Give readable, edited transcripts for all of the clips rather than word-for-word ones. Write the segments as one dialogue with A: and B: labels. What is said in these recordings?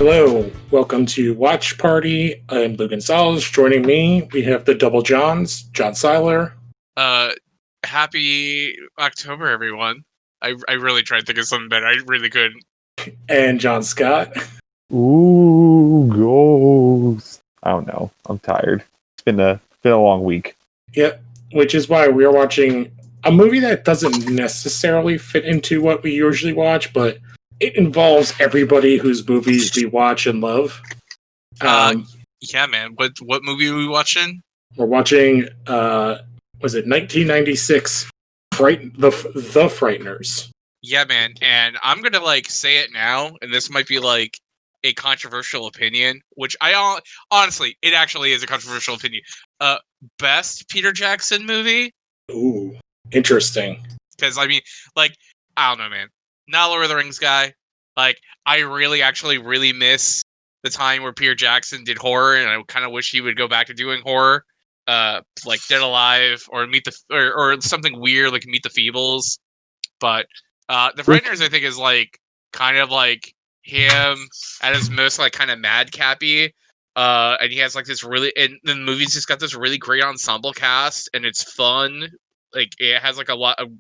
A: Hello, welcome to Watch Party. I'm Lou Gonzalez. Joining me, we have the Double Johns, John Seiler.
B: Happy October, everyone. I really tried to think of something better. I really couldn't.
A: And John Scott.
C: Ooh, ghost. I don't know. I'm tired. It's been a long week.
A: Yep, which is why we are watching a movie that doesn't necessarily fit into what we usually watch, but it involves everybody whose movies we watch and love.
B: Yeah, man. What movie are we watching?
A: We're watching, was it 1996, the Frighteners.
B: Yeah, man. And I'm gonna say it now, and this might be a controversial opinion, which honestly, it actually is a controversial opinion. Best Peter Jackson movie?
A: Ooh, interesting.
B: Because I don't know, man. Not Lord of the Rings guy. I really miss the time where Peter Jackson did horror, and I kind of wish he would go back to doing horror, like Dead Alive or or something weird like Meet the Feebles. But the Frighteners, I think, is kind of like him at his most kind of madcappy. And he has this and the movie's just got this really great ensemble cast, and it's fun. It has a lot of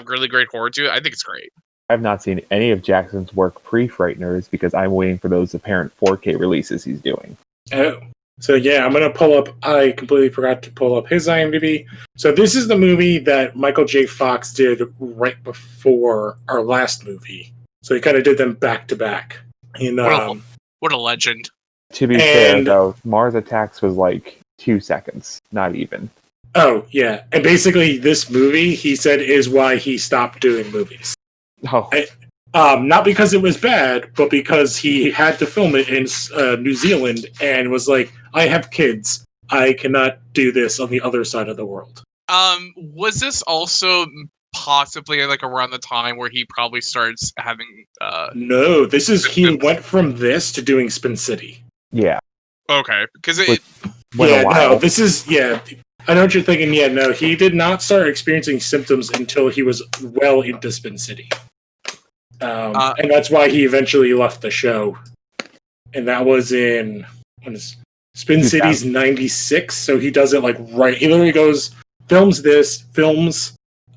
B: really great horror to it. I think it's great.
C: I've not seen any of Jackson's work pre-Frighteners because I'm waiting for those apparent 4K releases he's doing.
A: Oh, so yeah, I'm going to pull up, I completely forgot to pull up his IMDb. So this is the movie that Micheal J. Fox did right before our last movie. So he kind of did them back to back.
B: What a legend.
C: To be fair, though, Mars Attacks was 2 seconds, not even.
A: Oh, yeah. And basically this movie, he said, is why he stopped doing movies.
C: Oh.
A: Not because it was bad, but because he had to film it in New Zealand and was like, I have kids. I cannot do this on the other side of the world.
B: Was this also possibly around the time where he probably starts having
A: No, he went from this to doing Spin City.
C: Yeah.
B: Okay, because
A: this is I know what you're thinking. Yeah, no, he did not start experiencing symptoms until he was well into Spin City. And that's why he eventually left the show. And that was Spin City's 96, so he does it right. He literally films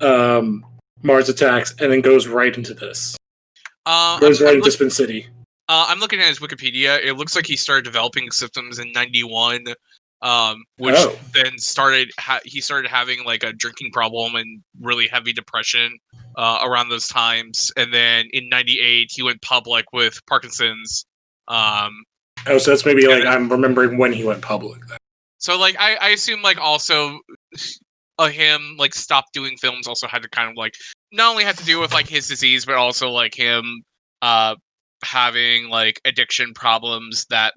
A: Mars Attacks, and then goes right into this. Goes right into Spin City.
B: I'm looking at his Wikipedia. It looks like he started developing symptoms in 91. Then he started having a drinking problem and really heavy depression around those times, and then in 98 he went public with Parkinson's.
A: So that's maybe I'm remembering when he went public then.
B: So I assume also him stopped doing films also had to kind of not only had to do with his disease, but also him having addiction problems that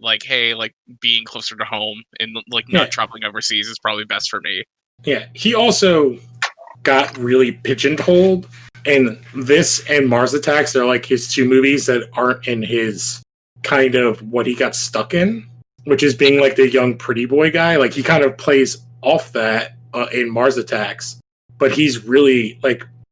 B: being closer to home and not traveling overseas is probably best for me.
A: Yeah, he also got really pigeonholed, and this and Mars Attacks are his two movies that aren't in his kind of what he got stuck in, which is being the young pretty boy guy. He kind of plays off that in Mars Attacks, but he's really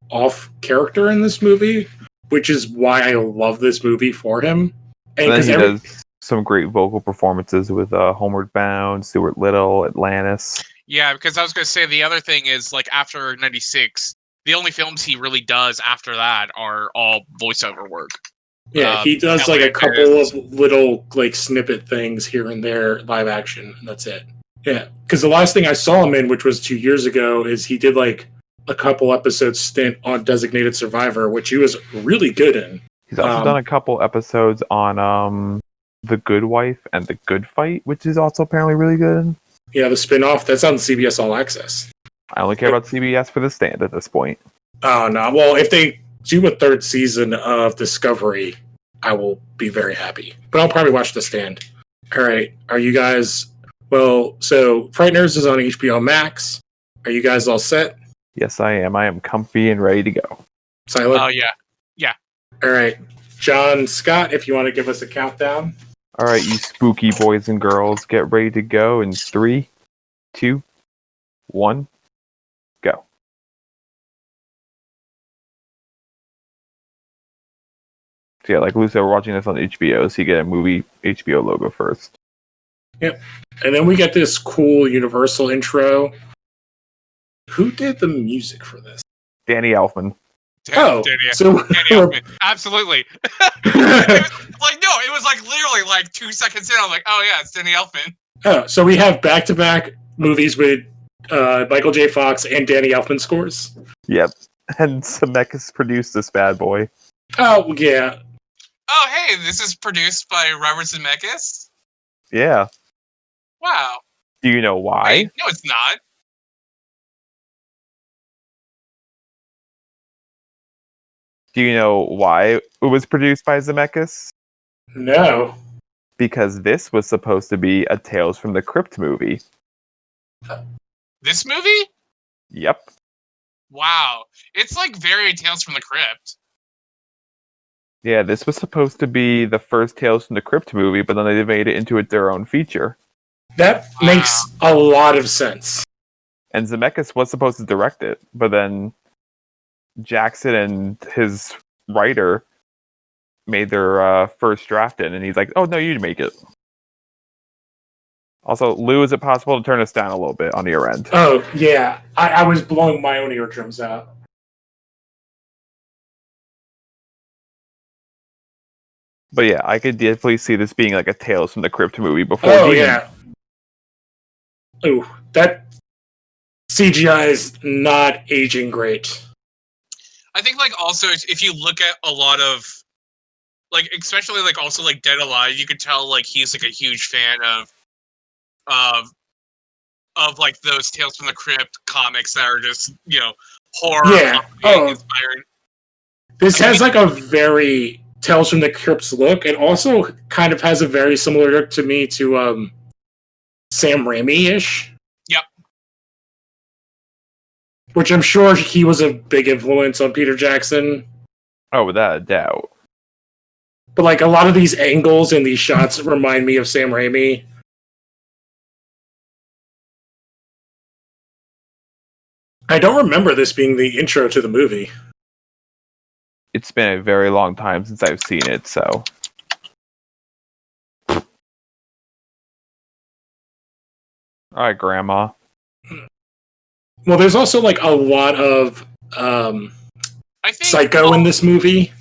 A: off character in this movie, which is why I love this movie for him.
C: And then he does some great vocal performances with Homeward Bound, Stuart Little, Atlantis.
B: Yeah, because I was going to say the other thing is after 96, the only films he really does after that are all voiceover work.
A: Yeah, he does a couple of little snippet things here and there, live action, and that's it. Yeah, because the last thing I saw him in, which was 2 years ago, is he did a couple episodes stint on Designated Survivor, which he was really good in.
C: He's also done a couple episodes on The Good Wife and The Good Fight, which is also apparently really good.
A: Yeah, the spin-off, that's on CBS All Access.
C: I only care about CBS for The Stand at this point.
A: Oh, no. Well, if they do a third season of Discovery, I will be very happy. But I'll probably watch The Stand. All right. Are you guys... Well, so Frighteners is on HBO Max. Are you guys all set?
C: Yes, I am. I am comfy and ready to go.
A: Silent?
B: Oh, yeah. Yeah.
A: All right. John Scott, if you want to give us a countdown.
C: All right, you spooky boys and girls, get ready to go in 3, 2, 1, go. So yeah, like Lucio, we're watching this on HBO, so you get a movie HBO logo first.
A: Yep. And then we get this cool Universal intro. Who did the music for this?
C: Danny Elfman.
A: So
B: Danny Elfman. Absolutely. It was like literally like 2 seconds in. I'm like, oh yeah, it's Danny Elfman.
A: So we have back-to-back movies with Michael J. Fox and Danny Elfman scores.
C: Yep. And Zemeckis produced this bad boy.
A: Oh, yeah.
B: Oh, hey, this is produced by Robert Zemeckis?
C: Yeah.
B: Wow.
C: Do you know why?
B: Wait, no, it's not.
C: Do you know why it was produced by Zemeckis?
A: No.
C: Because this was supposed to be a Tales from the Crypt movie.
B: This movie?
C: Yep.
B: Wow. It's like very Tales from the Crypt.
C: Yeah, this was supposed to be the first Tales from the Crypt movie, but then they made it into their own feature.
A: That makes a lot of sense.
C: And Zemeckis was supposed to direct it, but then Jackson and his writer made their first draft in, and he's like, oh, no, you make it. Also, Lou, is it possible to turn us down a little bit on your end?
A: Oh, yeah. I was blowing my own eardrums out.
C: But yeah, I could definitely see this being like a Tales from the Crypt movie before.
A: Oh, yeah. Ooh, that CGI is not aging great.
B: I think, like, also, if you look at a lot of, like, especially, like, also, like, Dead Alive, you could tell, like, he's, like, a huge fan of like, those Tales from the Crypt comics that are just, horror inspired.
A: This has, like, a very Tales from the Crypts look. It also kind of has a very similar look to me to Sam Raimi-ish.
B: Yep.
A: Which I'm sure he was a big influence on Peter Jackson.
C: Oh, without a doubt.
A: But, like, a lot of these angles and these shots remind me of Sam Raimi. I don't remember this being the intro to the movie.
C: It's been a very long time since I've seen it, so. Alright, Grandma.
A: Well, there's also, like, a lot of Psycho in this movie.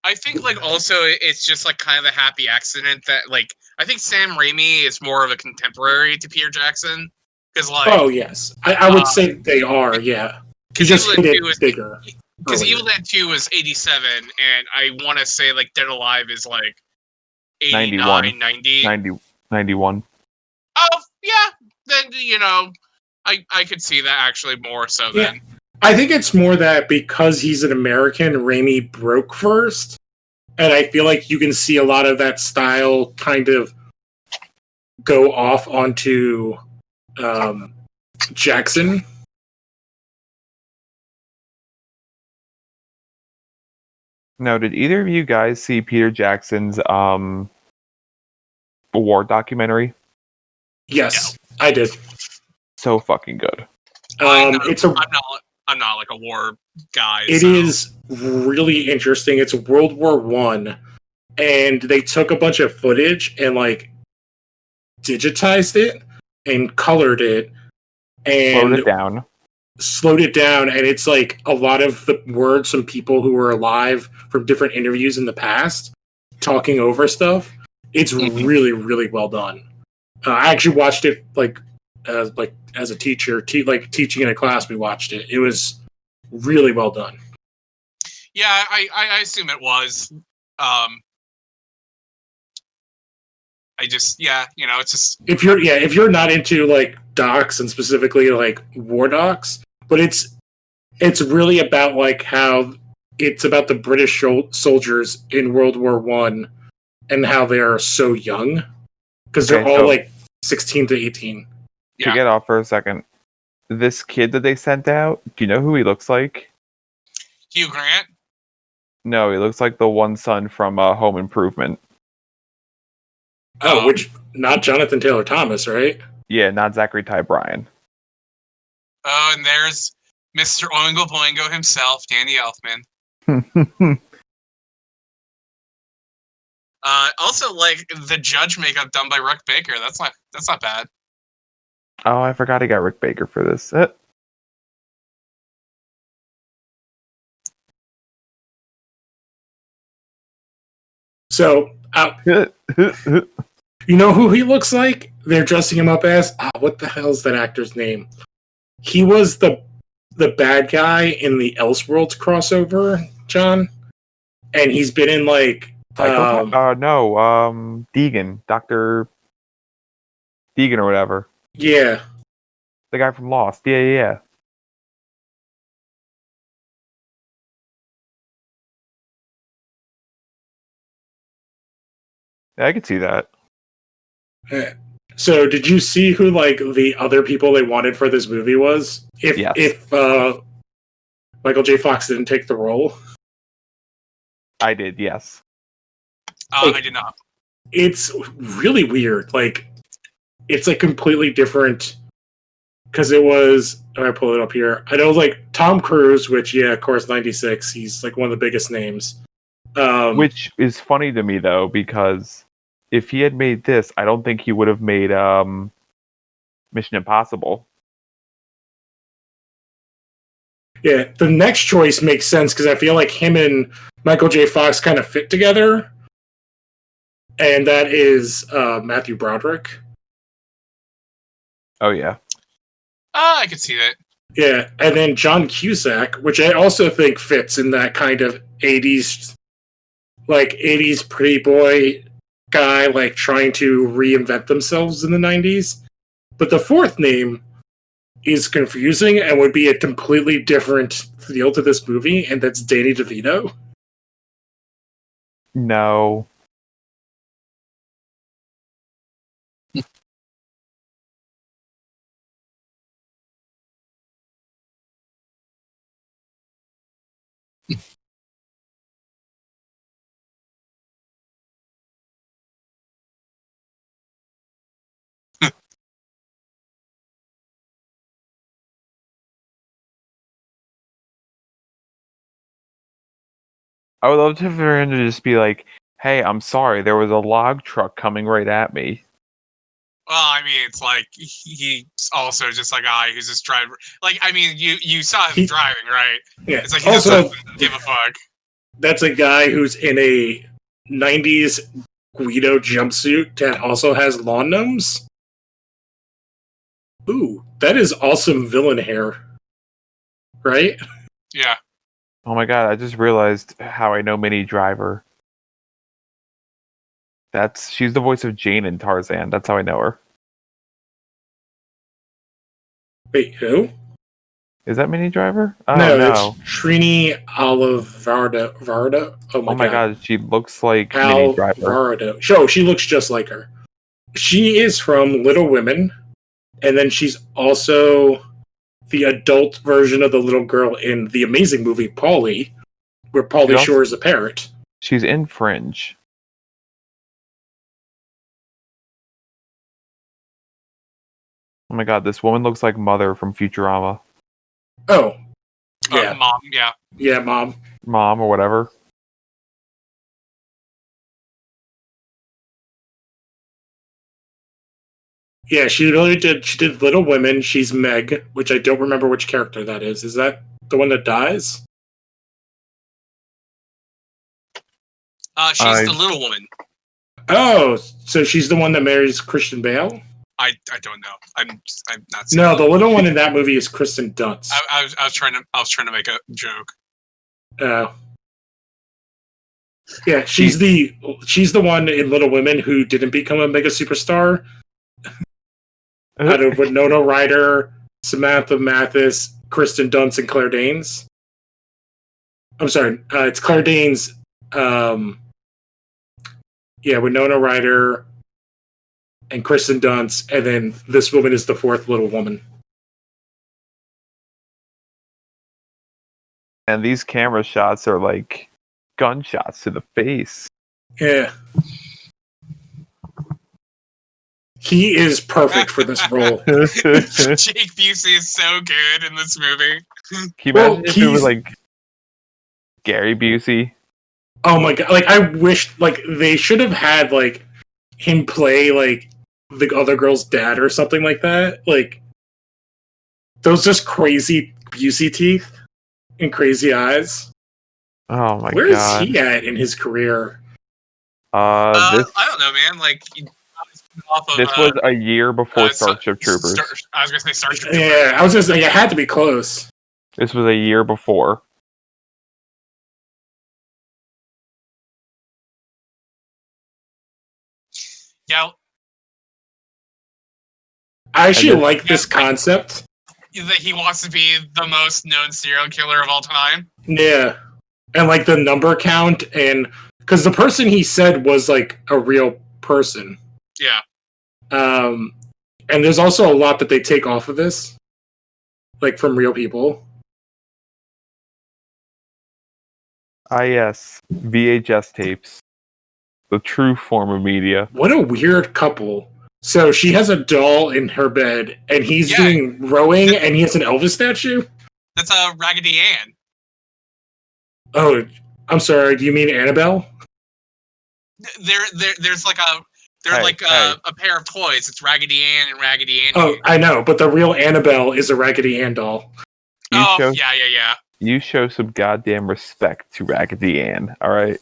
B: I think, like, also it's just, like, kind of a happy accident that, like, I think Sam Raimi is more of a contemporary to Peter Jackson. Because, like,
A: oh, yes. I would say they are, yeah. He just hit it bigger.
B: Because Evil Dead 2 was 87, and I want to say, like, Dead Alive is, like, 89,
C: 91.
B: Oh, yeah. Then, I could see that actually more so then.
A: Yeah. I think it's more that because he's an American, Raimi broke first. And I feel like you can see a lot of that style kind of go off onto Jackson.
C: Now, did either of you guys see Peter Jackson's war documentary?
A: Yes, I did.
C: So fucking good.
B: I'm not like a war guy.
A: It is really interesting. It's World War I, and they took a bunch of footage and like digitized it and colored it and slowed it down, and it's like a lot of the words from people who were alive from different interviews in the past talking over stuff. It's really, really well done. I actually watched it as a teacher, teaching in a class. We watched it. It was really well done.
B: Yeah, I assume it was. It's just
A: if you're not into like docs and specifically like war docs, but it's really about like how it's about the British soldiers in World War I and how they are so young because they're all like 16 to 18.
C: To get off for a second, this kid that they sent out, do you know who he looks like?
B: Hugh Grant?
C: No, he looks like the one son from Home Improvement.
A: Oh, which not Jonathan Taylor Thomas, right?
C: Yeah, not Zachary Ty Bryan.
B: Oh, and there's Mr. Oingo Boingo himself, Danny Elfman. Also, like the judge makeup done by Rick Baker. That's not bad.
C: Oh, I forgot I got Rick Baker for this.
A: So, you know who he looks like? They're dressing him up as. What the hell's that actor's name? He was the bad guy in the Elseworlds crossover, John, and he's been in like.
C: Deegan, Dr. Deegan or whatever.
A: Yeah.
C: The guy from Lost. Yeah. Yeah, I could see that.
A: So, did you see who like the other people they wanted for this movie was? If Michael J. Fox didn't take the role,
C: I did. Yes.
B: I did not.
A: It's really weird. Like, it's like completely different because it was. I pull it up here. I know, like Tom Cruise, which of course, 96. He's like one of the biggest names.
C: Which is funny to me though, because if he had made this, I don't think he would have made Mission Impossible.
A: Yeah, the next choice makes sense because I feel like him and Michael J. Fox kind of fit together, and that is Matthew Broderick.
C: Oh yeah.
B: I could see that.
A: Yeah, and then John Cusack, which I also think fits in that kind of 80s, like 80s pretty boy guy, like trying to reinvent themselves in the 90s. But the fourth name is confusing and would be a completely different feel to this movie, and that's Danny DeVito.
C: No. I would love for him to just be like, "Hey, I'm sorry, there was a log truck coming right at me."
B: Well, I mean, it's like he's also just a guy who's just driving. Like, I mean, you saw him driving, right?
A: Yeah.
B: It's like he also doesn't give a fuck.
A: That's a guy who's in a 90s Guido jumpsuit that also has lawn gnomes. Ooh, that is awesome villain hair. Right?
B: Yeah.
C: Oh my god, I just realized how I know Minnie Driver. She's the voice of Jane in Tarzan. That's how I know her.
A: Wait, who?
C: Is that Minnie Driver?
A: No, it's Trini Alvarado. Oh
C: my god, she looks like Minnie Driver.
A: Alvarado. She looks just like her. She is from Little Women, and then she's also the adult version of the little girl in the amazing movie Pauly, where Pauly Shore is a parrot.
C: She's in Fringe. Oh my god, this woman looks like Mother from Futurama.
A: Oh. Yeah.
B: Mom, yeah.
A: Yeah, Mom.
C: Mom or whatever.
A: Yeah, she did Little Women. She's Meg, which I don't remember which character that is. Is that the one that dies?
B: She's the little woman.
A: Oh, so she's the one that marries Christian Bale?
B: I don't know. I'm not.
A: No, the little one in that movie is Kristen Dunst.
B: I was trying to make a joke.
A: Yeah, she's the one in Little Women who didn't become a mega superstar. Out of Winona Ryder, Samantha Mathis, Kristen Dunst, and Claire Danes. I'm sorry, it's Claire Danes. Winona Ryder and Kristen Dunst, and then this woman is the fourth little woman.
C: And these camera shots are like gunshots to the face.
A: Yeah. He is perfect for this role.
B: Jake Busey is so good in this movie.
C: Can you imagine if it was like Gary Busey?
A: Oh my god! Like I wished, like they should have had like him play like the other girl's dad or something like that. Like those just crazy Busey teeth and crazy eyes.
C: Oh my
A: Where is
C: god.
A: he at in his career?
C: This
B: I don't know, man. Like, off of,
C: this was a year before Starship Troopers.
B: I was gonna say Starship Troopers.
A: Yeah, I was just like, it had to be close.
C: This was a year before.
B: Yeah,
A: I actually
C: just-
A: like this concept.
B: that he wants to be the most known serial killer of all time.
A: Yeah, and like the number count, and because the person he said was like a real person.
B: Yeah.
A: And there's also a lot that they take off of this, like from real people.
C: Ah, yes. VHS tapes. The true form of media.
A: What a weird couple. So she has a doll in her bed, and he's doing rowing, and he has an Elvis statue?
B: That's a Raggedy Ann.
A: Oh, I'm sorry. Do you mean Annabelle?
B: There's like a a pair of toys. It's Raggedy Ann and Raggedy Andy.
A: Oh, I know, but the real Annabelle is a Raggedy Ann doll.
B: Yeah.
C: You show some goddamn respect to Raggedy Ann, alright?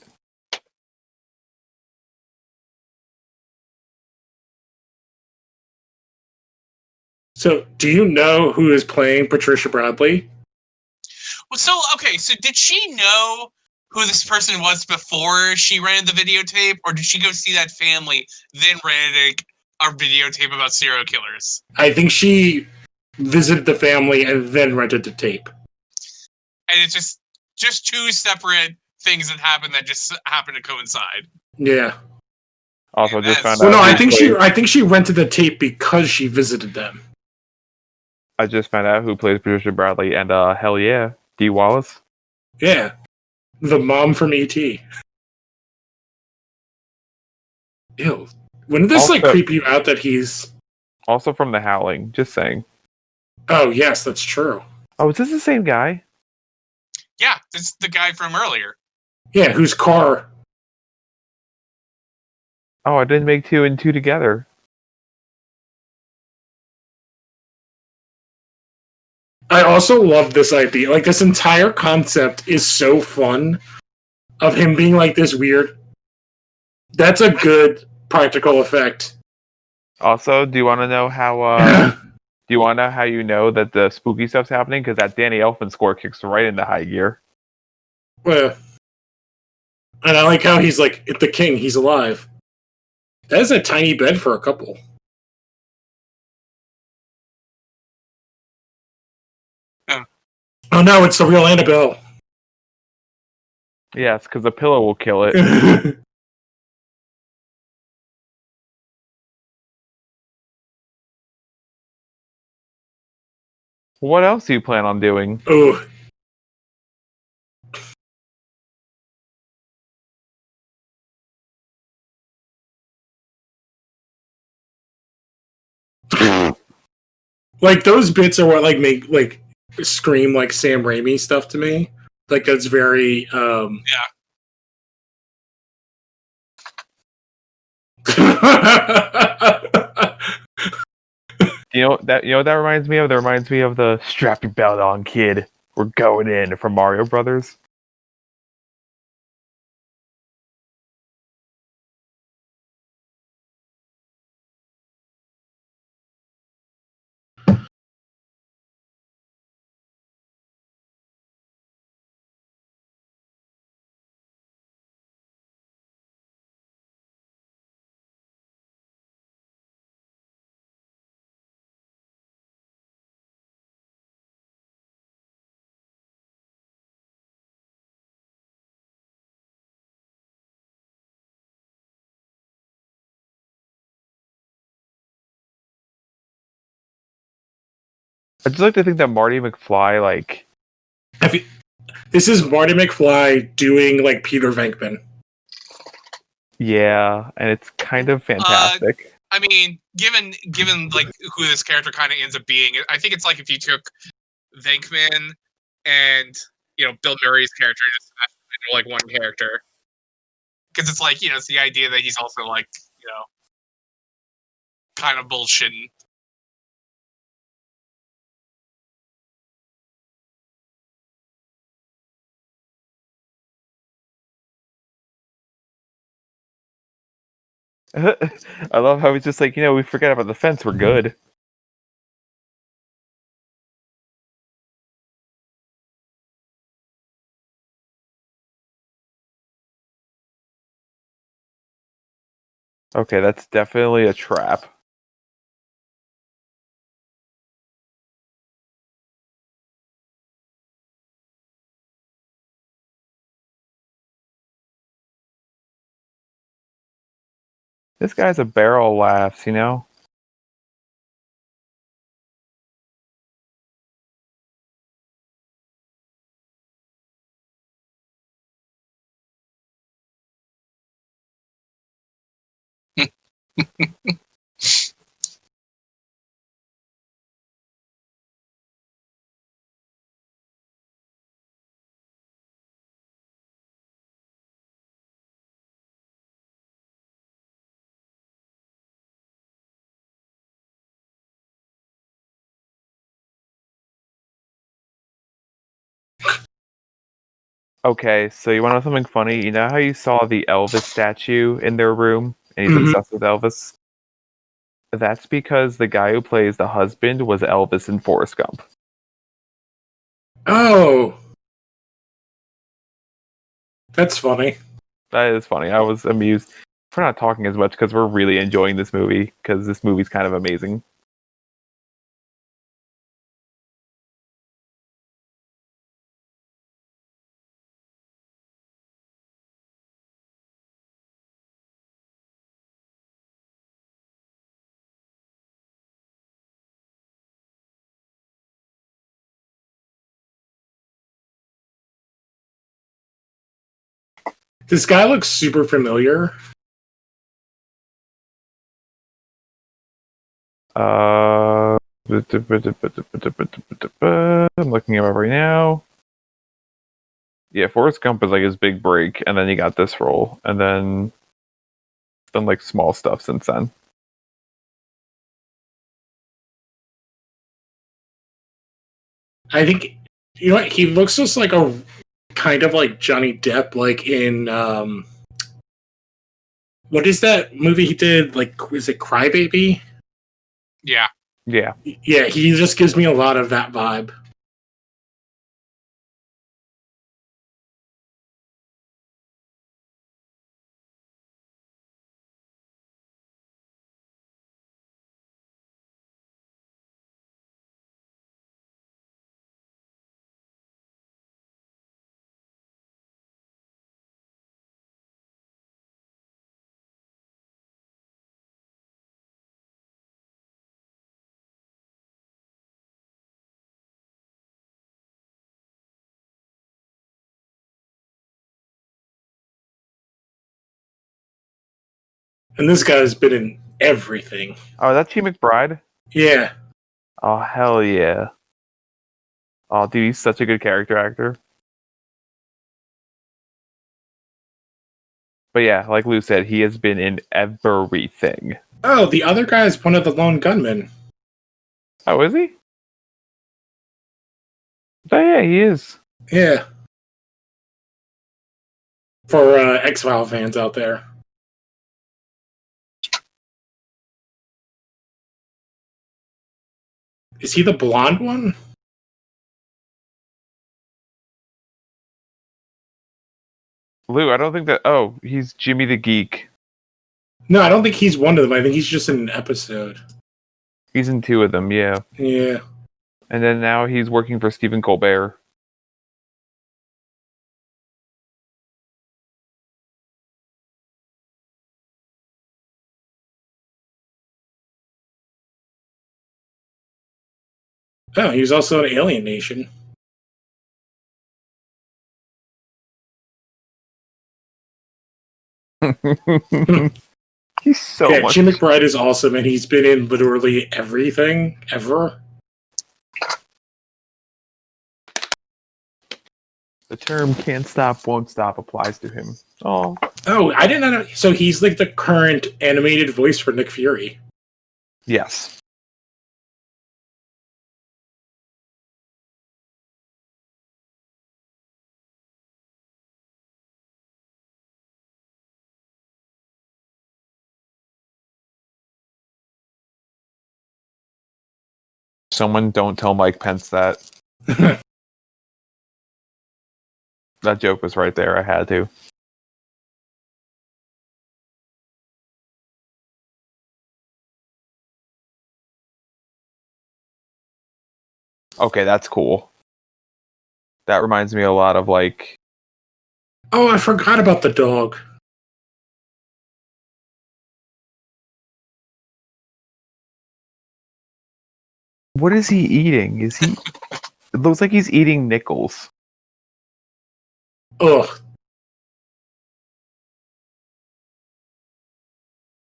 A: So, do you know who is playing Patricia Bradley?
B: Well, so did she know who this person was before she rented the videotape, or did she go see that family then rented a videotape about serial killers?
A: I think she visited the family and then rented the tape.
B: And it's just two separate things that happened that just happened to coincide.
A: Yeah.
C: Also, just found
A: Well,
C: out.
A: no, I think she rented the tape because she visited them.
C: I just found out who plays Patricia Bradley, and hell yeah, Dee Wallace.
A: Yeah. The mom from E.T. Ew. Wouldn't this like
C: Also-
A: creep you out that he's...
C: Also from The Howling, just saying.
A: Oh, yes, that's true.
C: Oh, is this the same guy?
B: Yeah, it's the guy from earlier.
A: Yeah, whose car...
C: Oh, I didn't make 2 and 2 together.
A: I also love this idea. Like, this entire concept is so fun of him being like this weird... That's a good practical effect.
C: Also, do you want to know how? Do you want to know how you know that the spooky stuff's happening? Because that Danny Elfman score kicks right into high gear.
A: Well, and I like how he's like, the king, he's alive. That is a tiny bed for a couple. Oh no, it's the real Annabelle.
C: Yes, because the pillow will kill it. What else do you plan on doing?
A: Oh. Like those bits are what like make like scream like Sam Raimi stuff to me. Like that's very
C: You know what that reminds me of? That reminds me of the strap your belt on, kid. We're going in from Mario Brothers. I just like to think that Marty McFly, like,
A: this is Marty McFly doing like Peter Venkman.
C: yeah, and it's kind of fantastic.
B: I mean, given like who this character kind of ends up being, I think it's like if you took Venkman and Bill Murray's character and just smashed them into like one character. Because it's like, it's the idea that he's also like, kind of bullshitting.
C: I love how he's just like, we forget about the fence, we're good. Okay, that's definitely a trap. This guy's a barrel of laughs, Okay, so you want to know something funny? You know how you saw the Elvis statue in their room, and he's obsessed with Elvis? That's because the guy who plays the husband was Elvis in Forrest Gump.
A: Oh, that's funny.
C: That is funny. I was amused. We're not talking as much because we're really enjoying this movie, because this movie's kind of amazing.
A: This guy looks super familiar.
C: I'm looking him up right now. Yeah, Forrest Gump is like his big break, and then he got this role, and then done like small stuff since then.
A: I think he looks just like a kind of like Johnny Depp, like in what is that movie he did? Like, is it Crybaby?
B: Yeah.
C: Yeah.
A: Yeah, he just gives me a lot of that vibe. And this guy's been in everything.
C: Oh, is that Chi McBride?
A: Yeah.
C: Oh, hell yeah. Oh, dude, he's such a good character actor. But yeah, like Lou said, he has been in everything.
A: Oh, the other guy is one of the lone gunmen.
C: Oh, is he? Oh, yeah, he is.
A: Yeah. For X-File fans out there. Is he the blonde one?
C: Lou, I don't think that... Oh, he's Jimmy the Geek.
A: No, I don't think he's one of them. I think he's just in an episode.
C: He's in 2 of them, yeah.
A: Yeah.
C: And then now he's working for Stephen Colbert.
A: Oh, he was also in Alien Nation.
C: He's so
A: yeah,
C: much...
A: Jim McBride is awesome, and he's been in literally everything ever.
C: The term "can't stop, won't stop" applies to him. Oh,
A: Oh, I didn't know. So he's like the current animated voice for Nick Fury.
C: yes. Someone don't tell Mike Pence that. That joke was right there. I had to. Okay, that's cool. That reminds me a lot of like.
A: Oh, I forgot about the dog.
C: What is he eating? Is he? It looks like he's eating nickels.
A: Ugh.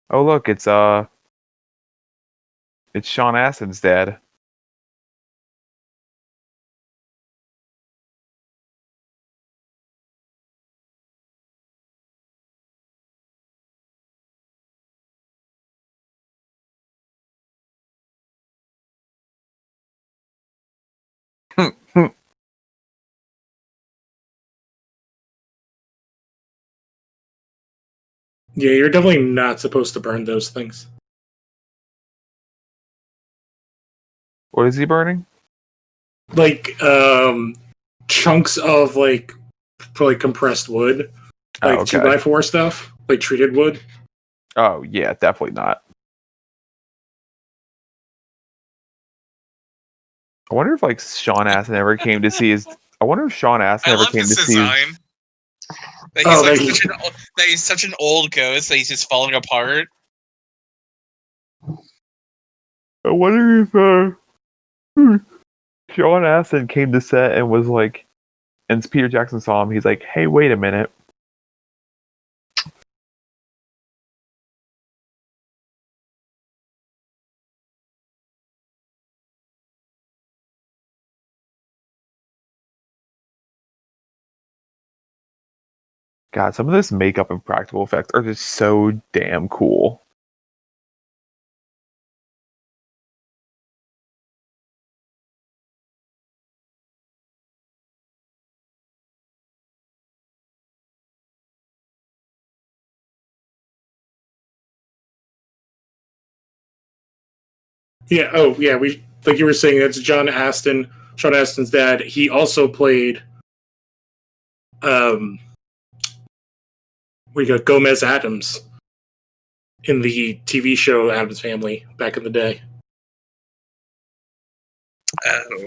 C: Oh look, it's Sean Astin's dad.
A: Yeah, you're definitely not supposed to burn those things.
C: What is he burning?
A: Like chunks of like compressed wood,
C: Oh,
A: like
C: okay.
A: 2x4 stuff, like treated wood.
C: Oh yeah, definitely not. I wonder if like Sean Astin ever came to see his. I wonder if Sean Astin
B: I
C: ever
B: love
C: came
B: his
C: to see. His,
B: design. That he's
A: Oh,
B: like
A: that
B: that he's such an old ghost that he's just falling apart.
C: I wonder if Sean Astin came to set and was like, and Peter Jackson saw him. He's like, "Hey, wait a minute." God, some of this makeup and practical effects are just so damn cool.
A: Yeah. Oh, yeah. We like you were saying. That's John Astin. Sean Astin's dad. He also played. We got Gomez Adams in the TV show Adams Family back in the day.
B: Oh.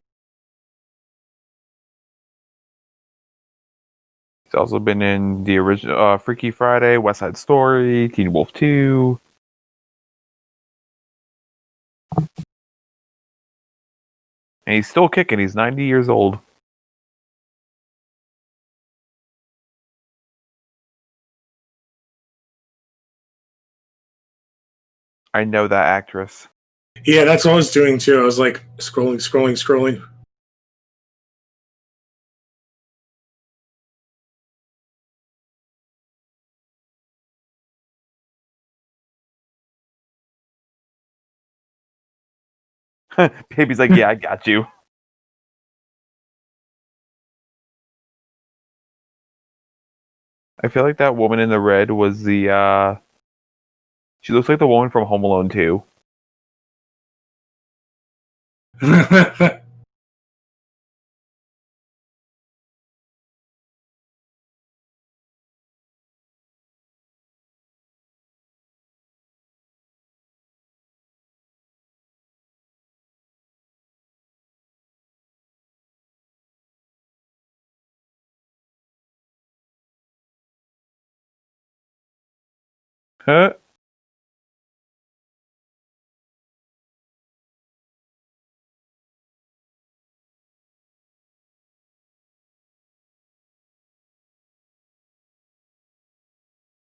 C: He's also been in the original Freaky Friday, West Side Story, Teen Wolf 2. And he's still kicking. He's 90 years old. I know that actress.
A: Yeah, that's what I was doing too. I was like scrolling.
C: Baby's like, yeah, I got you. I feel like that woman in the red was the, she looks like the woman from Home Alone 2. Huh?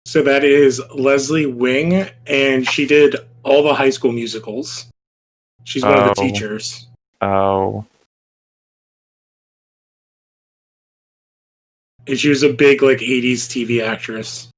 A: So that is Leslie Wing, and she did all the High School Musicals. She's one of the
C: Oh.
A: teachers.
C: Oh.
A: And she was a big, like, 80s TV actress.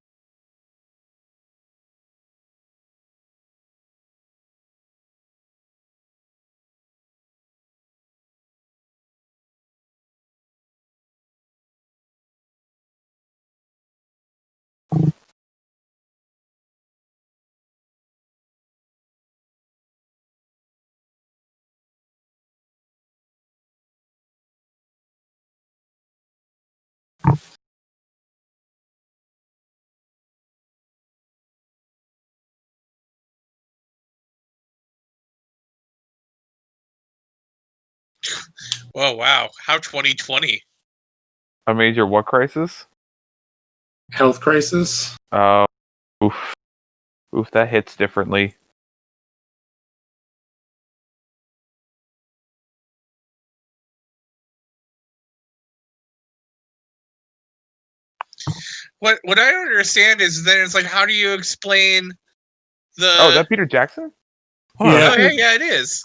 B: Oh wow, how 2020?
C: A major what crisis?
A: Health crisis.
C: Oof. Oof, that hits differently.
B: What I don't understand is then it's like, how do you explain the?
C: Oh, is that Peter Jackson?
A: Yeah.
B: Oh yeah, it is.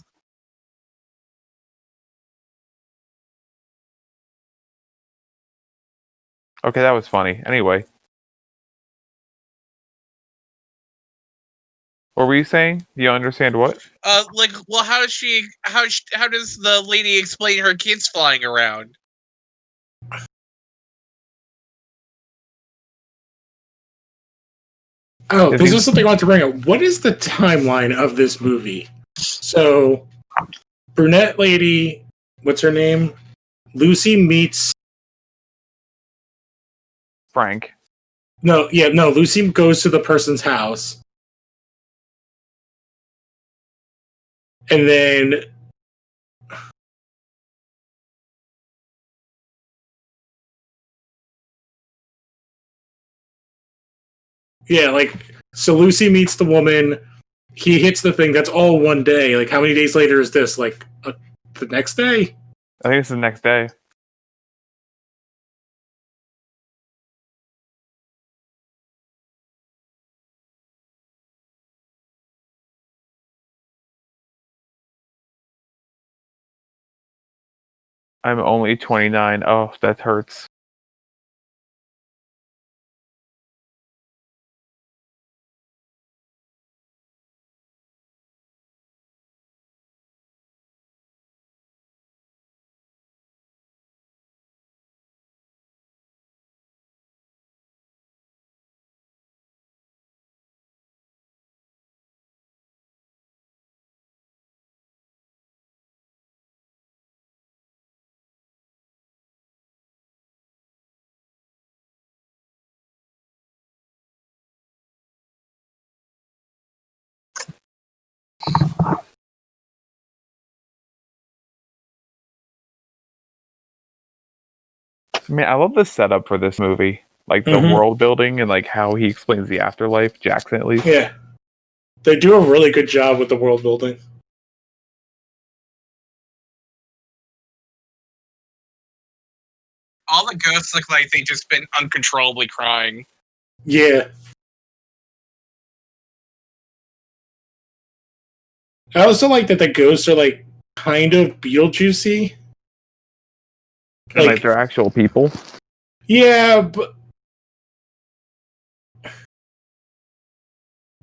C: Okay, that was funny. Anyway. What were you saying? You understand what?
B: Like, well, how does she? How does the lady explain her kids flying around?
A: Oh,
C: Is
A: this
C: he-
A: is something I want to bring up. What is the timeline of this movie? So, brunette lady, what's her name? Lucy meets.
C: Frank.
A: No, Lucy goes to the person's house. And then. Yeah, like, so Lucy meets the woman. He hits the thing. That's all one day. Like, how many days later is this? Like, the next day?
C: I think it's the next day. I'm only 29. Oh, that hurts. I mean, I love the setup for this movie. Like, the world building and, like, how he explains the afterlife. Jackson, at least.
A: Yeah. They do a really good job with the world building.
B: All the ghosts look like they've just been uncontrollably crying.
A: Yeah. I also like that the ghosts are, like, kind of Beetlejuicy.
C: And, like, they're actual people.
A: Yeah, but...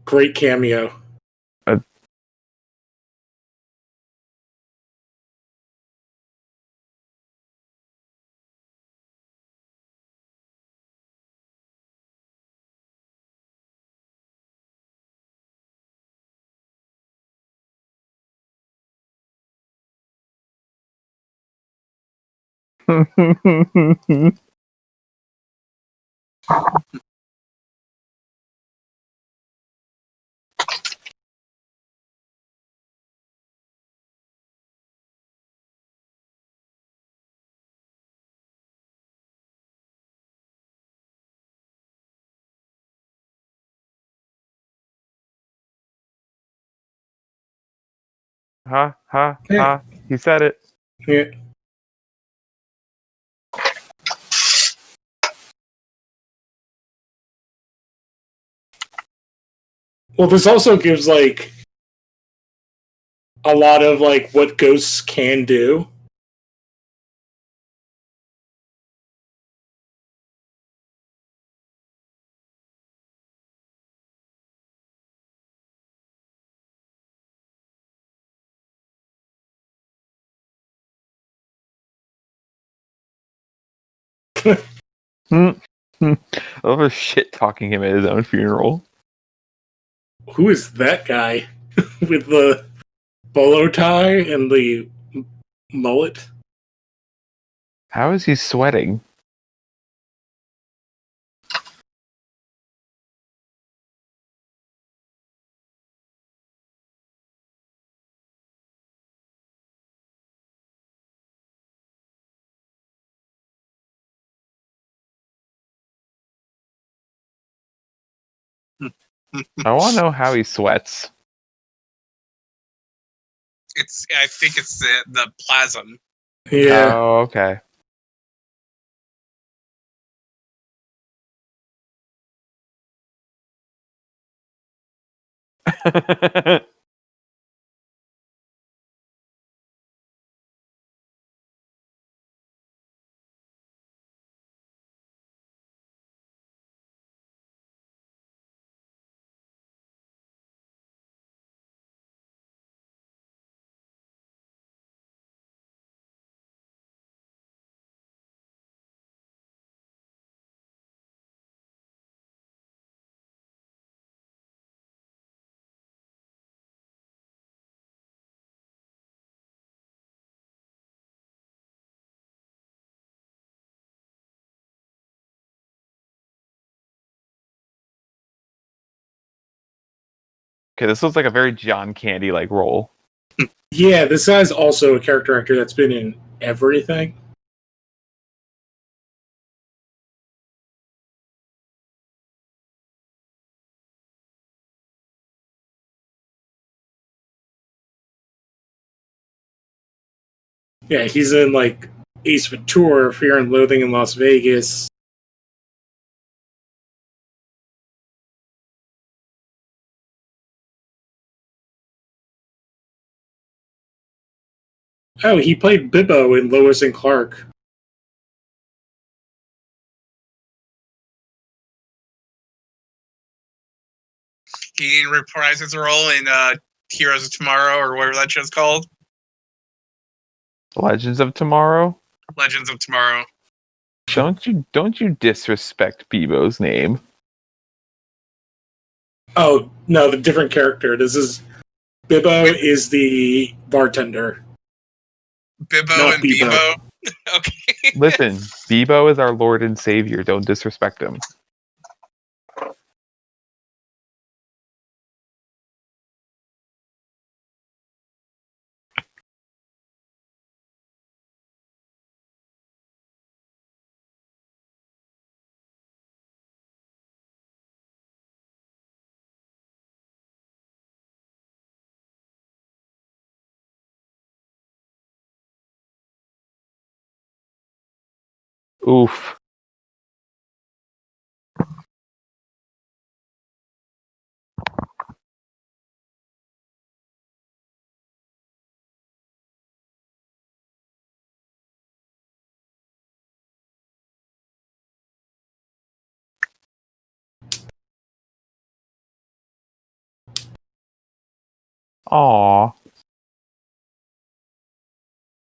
A: Great cameo.
C: Ha, ha,
A: Yeah.
C: ha. He said it.
A: Yeah. Well, this also gives, like, a lot of, like, what ghosts can do.
C: Over shit talking him at his own funeral.
A: Who is that guy with the bolo tie and the mullet?
C: How is he sweating? I want to know how he sweats.
B: I think it's the plasm.
A: Yeah.
C: Oh, okay. Okay, this looks like a very John Candy like role.
A: Yeah, this guy's also a character actor that's been in everything. Yeah, he's in like Ace Ventura, Fear and Loathing in Las Vegas. Oh, he played Bibbo in Lois and Clark.
B: He didn't reprise his role in Heroes of Tomorrow or whatever that show's called.
C: Legends of Tomorrow?
B: Legends of Tomorrow.
C: Don't you disrespect Bebo's name.
A: Oh, no, the different character. Bibbo is the bartender.
B: Bibbo
A: Not
B: and
A: Bebo.
B: Bebo. Okay.
C: Listen, Bebo is our Lord and Savior. Don't disrespect him. Oof. Aww.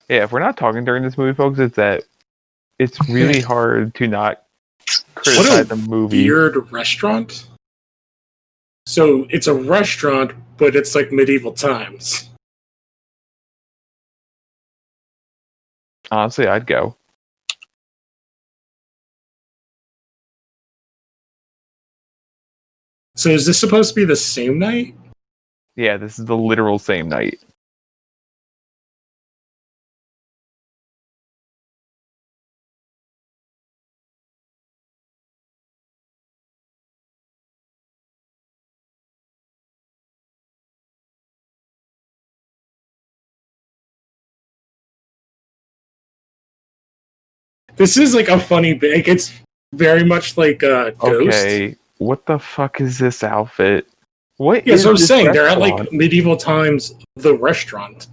C: Yeah, if we're not talking during this movie, folks, it's that it's really hard to not criticize the movie.
A: Weird restaurant. So it's a restaurant, but it's like medieval times.
C: Honestly, I'd go.
A: So is this supposed to be the same night?
C: Yeah, this is the literal same night.
A: This is like a funny bit. It's very much like Ghost.
C: Okay, what the fuck is this outfit? What
A: Yeah,
C: is
A: so I'm
C: this
A: saying they're at
C: restaurant?
A: like medieval times, the restaurant.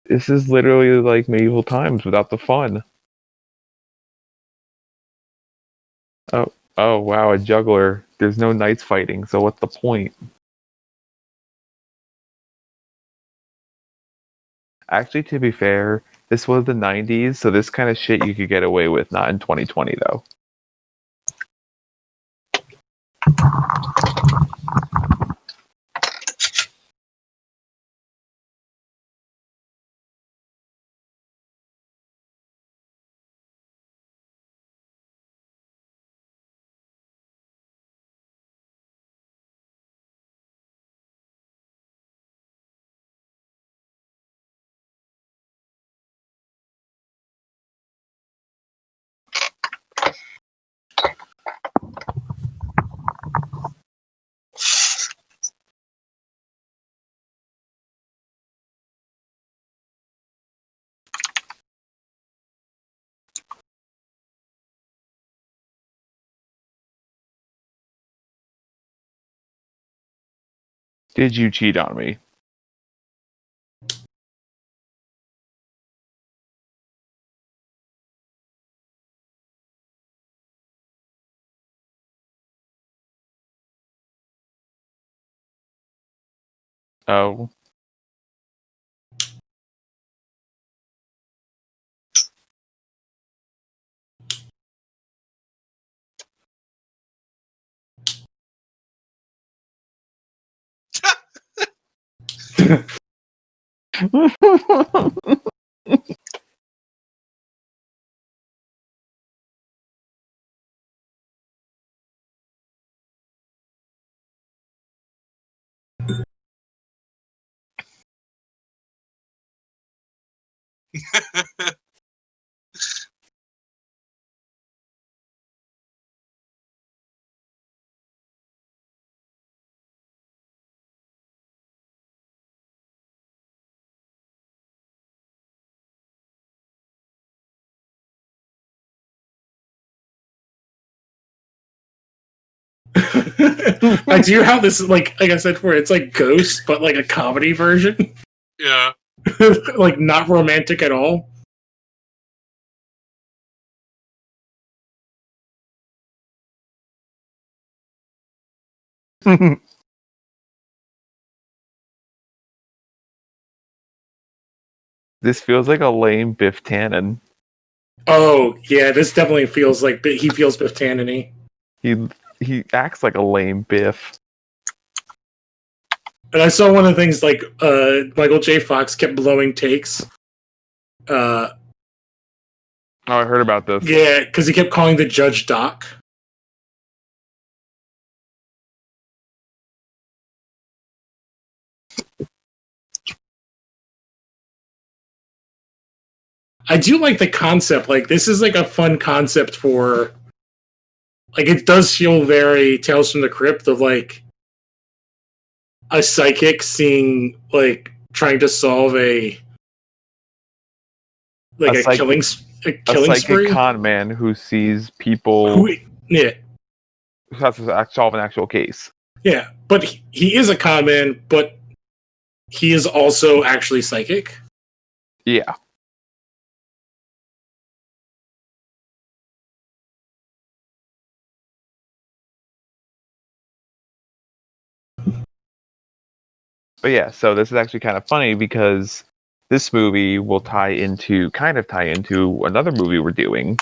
C: This is literally like medieval times without the fun. Oh wow, a juggler. There's no knights fighting, so what's the point? Actually, to be fair, This was the 90s, so this kind of shit you could get away with, not in 2020 though. Did you cheat on me? Oh.
A: I do how this is like I said before, it's like Ghost, but like a comedy version.
B: Yeah.
A: Like not romantic at all.
C: This feels like a lame Biff Tannen.
A: Oh yeah, this definitely feels like he feels Biff Tannen-y.
C: He acts like a lame Biff.
A: And I saw one of the things like Michael J. Fox kept blowing takes.
C: Oh, I heard about this.
A: Yeah, because he kept calling the judge Doc. I do like the concept. Like, this is like a fun concept for. Like, it does feel very Tales from the Crypt of like a psychic seeing, like, trying to solve a killing
C: psychic
A: spree.
C: con man who sees people
A: Yeah.
C: who has to solve an actual case.
A: Yeah, but he is a con man, but he is also actually psychic.
C: Yeah. But yeah, so this is actually kind of funny because this movie will tie into another movie we're doing.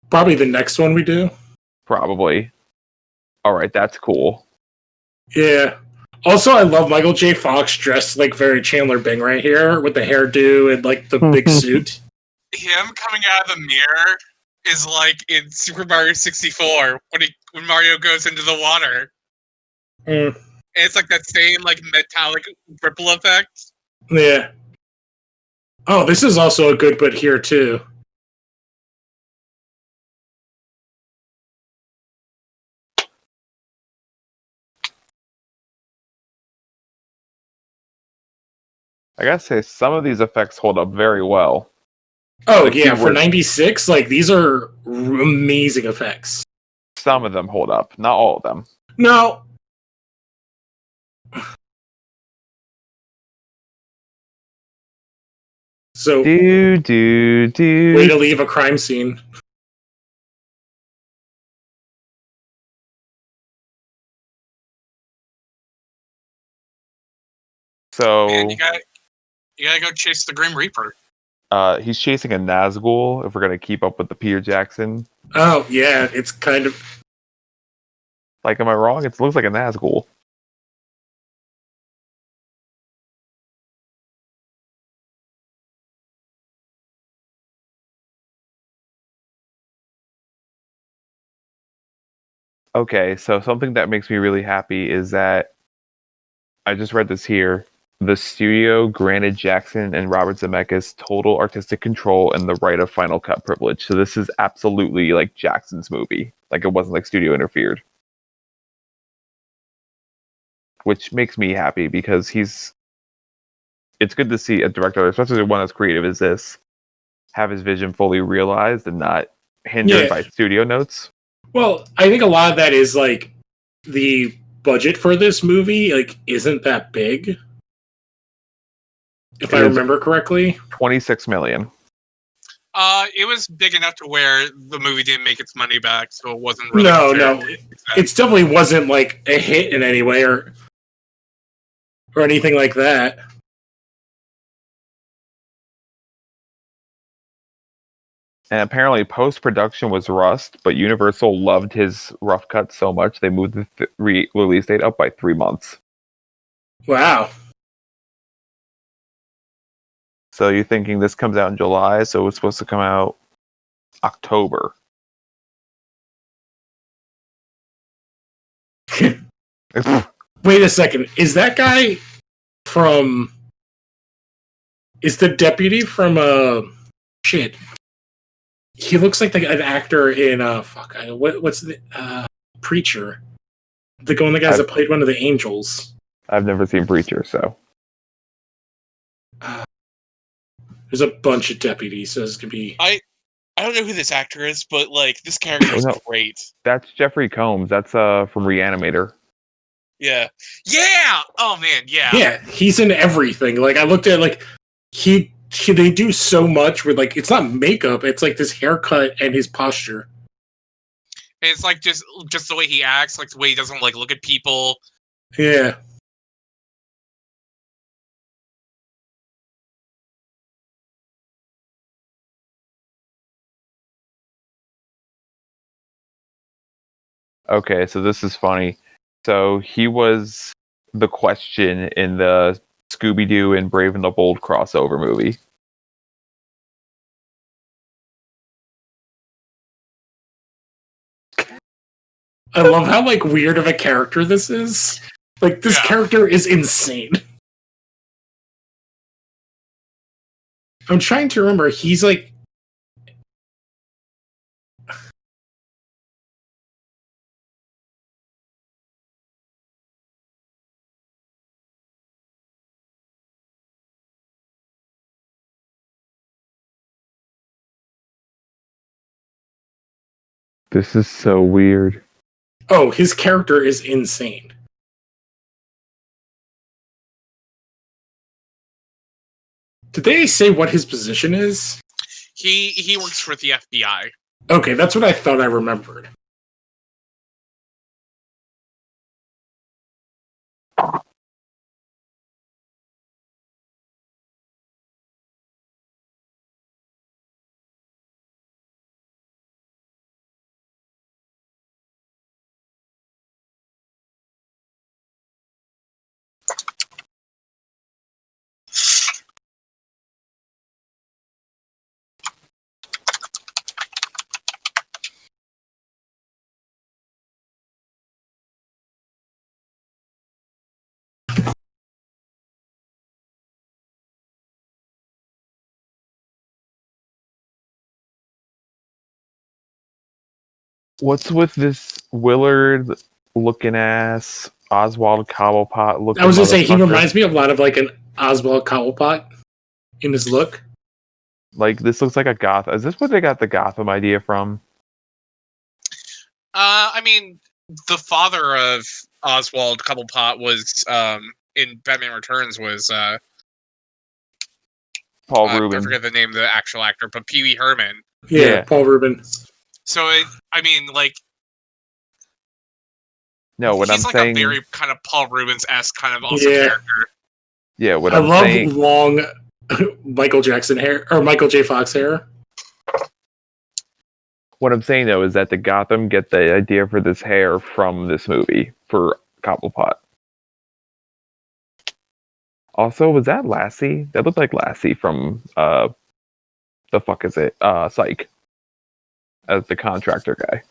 A: Probably the next one we do.
C: Probably. Alright, that's cool.
A: Yeah. Also, I love Michael J. Fox dressed like very Chandler Bing right here with the hairdo and like the big suit.
B: Him coming out of the mirror is like in Super Mario 64 when Mario goes into the water.
A: Mm.
B: And it's like that same like metallic ripple effect.
A: Yeah. Oh, this is also a good bit here too.
C: I gotta say, some of these effects hold up very well.
A: Oh,
C: like
A: yeah, for 96, like, these are amazing effects.
C: Some of them hold up, not all of them.
A: No. So, way to leave a crime scene.
C: So,
B: Man, You gotta go chase the Grim Reaper.
C: He's chasing a Nazgul. If we're gonna keep up with the Peter Jackson,
A: Oh yeah, it's kind of.
C: like, am I wrong? It looks like a Nazgul. Okay, so something that makes me really happy is that I just read this here. The studio granted Jackson and Robert Zemeckis total artistic control and the right of final cut privilege. So this is absolutely like Jackson's movie. Like, it wasn't like studio interfered. Which makes me happy because it's good to see a director, especially one as creative as this, have his vision fully realized and not hindered by studio notes.
A: Well, I think a lot of that is like the budget for this movie like isn't that big. If I remember correctly.
C: 26 million.
B: It was big enough to where the movie didn't make its money back, so it wasn't really.
A: No. It definitely wasn't like a hit in any way or anything like that.
C: And apparently post-production was rust, but Universal loved his rough cut so much they moved the release date up by 3 months.
A: Wow.
C: So you're thinking this comes out in July, so it's supposed to come out October.
A: Wait a second. Is that guy from... Is the deputy from... Shit. He looks like an actor in... what's the... Preacher. One of the guys that played one of the angels.
C: I've never seen Preacher, so...
A: There's a bunch of deputies, so this could be...
B: I don't know who this actor is, but like this character is great.
C: That's Jeffrey Combs. That's from Reanimator.
B: Yeah. Oh man, yeah.
A: Yeah, he's in everything. Like I looked at like they do so much with like it's not makeup, it's like this haircut and his posture.
B: And it's like just the way he acts, like the way he doesn't like look at people.
A: Yeah.
C: Okay, so this is funny. So he was the Question in the Scooby-Doo and Brave and the Bold crossover movie.
A: I love how like weird of a character this is. Like this character is insane. I'm trying to remember. He's like
C: This is so weird.
A: Oh, his character is insane. Did they say what his position is?
B: He works for the FBI.
A: Okay, that's what I thought I remembered.
C: What's with this Willard looking ass Oswald Cobblepot looking?
A: I was gonna say he reminds me a lot of like an Oswald Cobblepot in his look.
C: Like this looks like a Gotham. Is this what they got the Gotham idea from?
B: I mean, the father of Oswald Cobblepot was in Batman Returns was
C: Paul Rubin.
B: I forget the name of the actual actor, but Pee Wee Herman.
A: Yeah, Paul Rubin.
B: So I mean, like,
C: no, what
B: he's
C: I'm
B: like
C: saying,
B: a very kind of Paul Rubens-esque kind of awesome character.
C: Yeah, what
A: I
C: I'm
A: love
C: saying,
A: long Michael Jackson hair or Michael J. Fox hair.
C: What I'm saying though is that the Gotham get the idea for this hair from this movie for Cobblepot. Also, was that Lassie? That looked like Lassie from the fuck is it? Psych. As the contractor guy.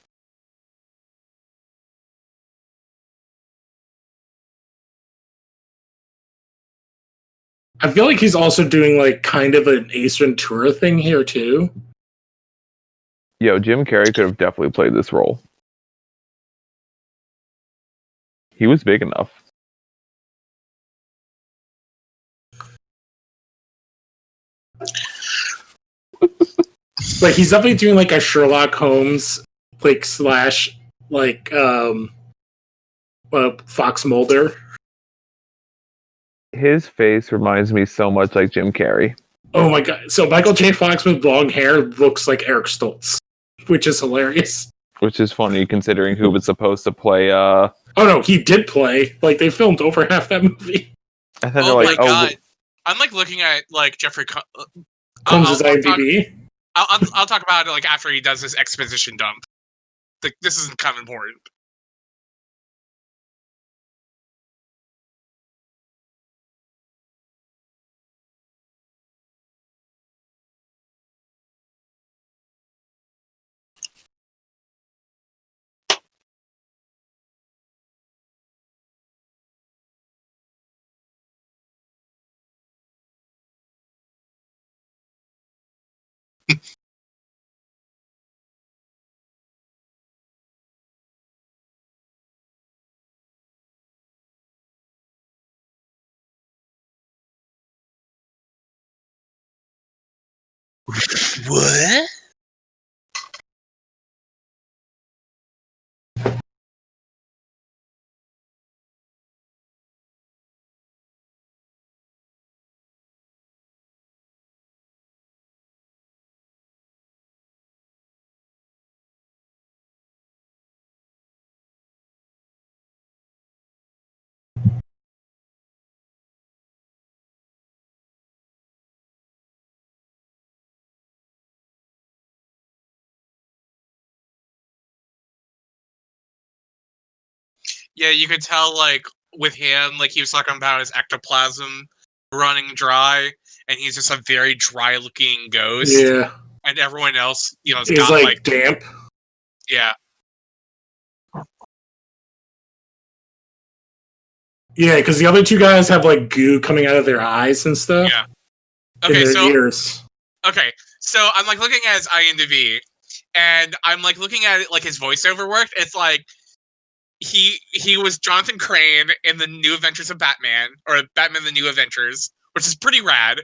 A: I feel like he's also doing like kind of an Ace Ventura thing here too.
C: Yo, Jim Carrey could have definitely played this role. He was big enough.
A: Like he's definitely doing like a Sherlock Holmes like slash like Fox Mulder.
C: His face reminds me so much like Jim Carrey.
A: Oh my god! So Michael J. Fox with long hair looks like Eric Stoltz, which is hilarious.
C: Which is funny considering who was supposed to play
A: Oh no, he did play. Like they filmed over half that movie.
C: and then
B: Oh
C: they're
B: my
C: like,
B: god! I'm like looking at like Jeffrey
A: Combs' IMDb.
B: I'll talk about it like after he does his exposition dump. Like this is kind of important. What? Yeah, you could tell like with him, like he was talking about his ectoplasm running dry, and he's just a very dry-looking ghost.
A: Yeah,
B: And everyone else, has
A: he's
B: got
A: like damp.
B: yeah.
A: Yeah, because the other two guys have like goo coming out of their eyes and stuff.
B: Yeah.
A: In
B: Okay,
A: their ears.
B: Okay, so I'm like looking at his IMDb, and I'm like looking at it like his voiceover work. It's like he was Jonathan Crane in the New Adventures of Batman, or Batman: The New Adventures, which is pretty rad.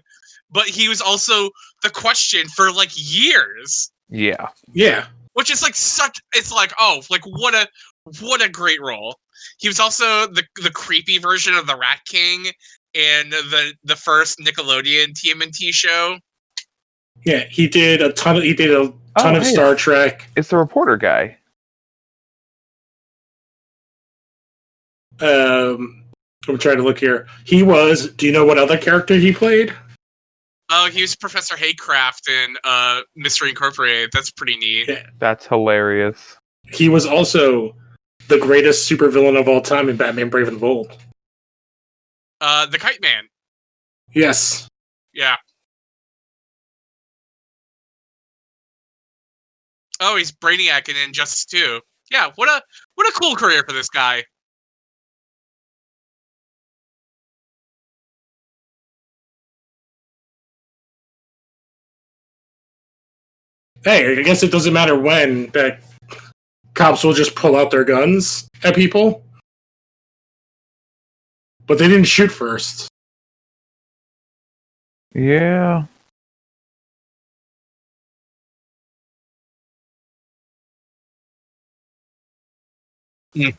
B: But he was also the Question for like years.
C: yeah.
A: Yeah.
B: Which is like such. It's like what a great role. He was also the creepy version of the Rat King in the first Nickelodeon TMNT show.
A: Yeah, he did a ton of
C: hey,
A: Star Trek.
C: It's the reporter guy.
A: I'm trying to look here. He was. Do you know what other character he played?
B: Oh, he was Professor Haycraft in Mystery Incorporated. That's pretty neat.
A: Yeah.
C: That's hilarious.
A: He was also the greatest supervillain of all time in Batman: Brave and the Bold.
B: The Kite Man.
A: Yes.
B: Yeah. Oh, he's Brainiac in Injustice 2. Yeah, what a cool career for this guy.
A: Hey, I guess it doesn't matter when that cops will just pull out their guns at people. But they didn't shoot first.
C: Yeah.
B: Mm.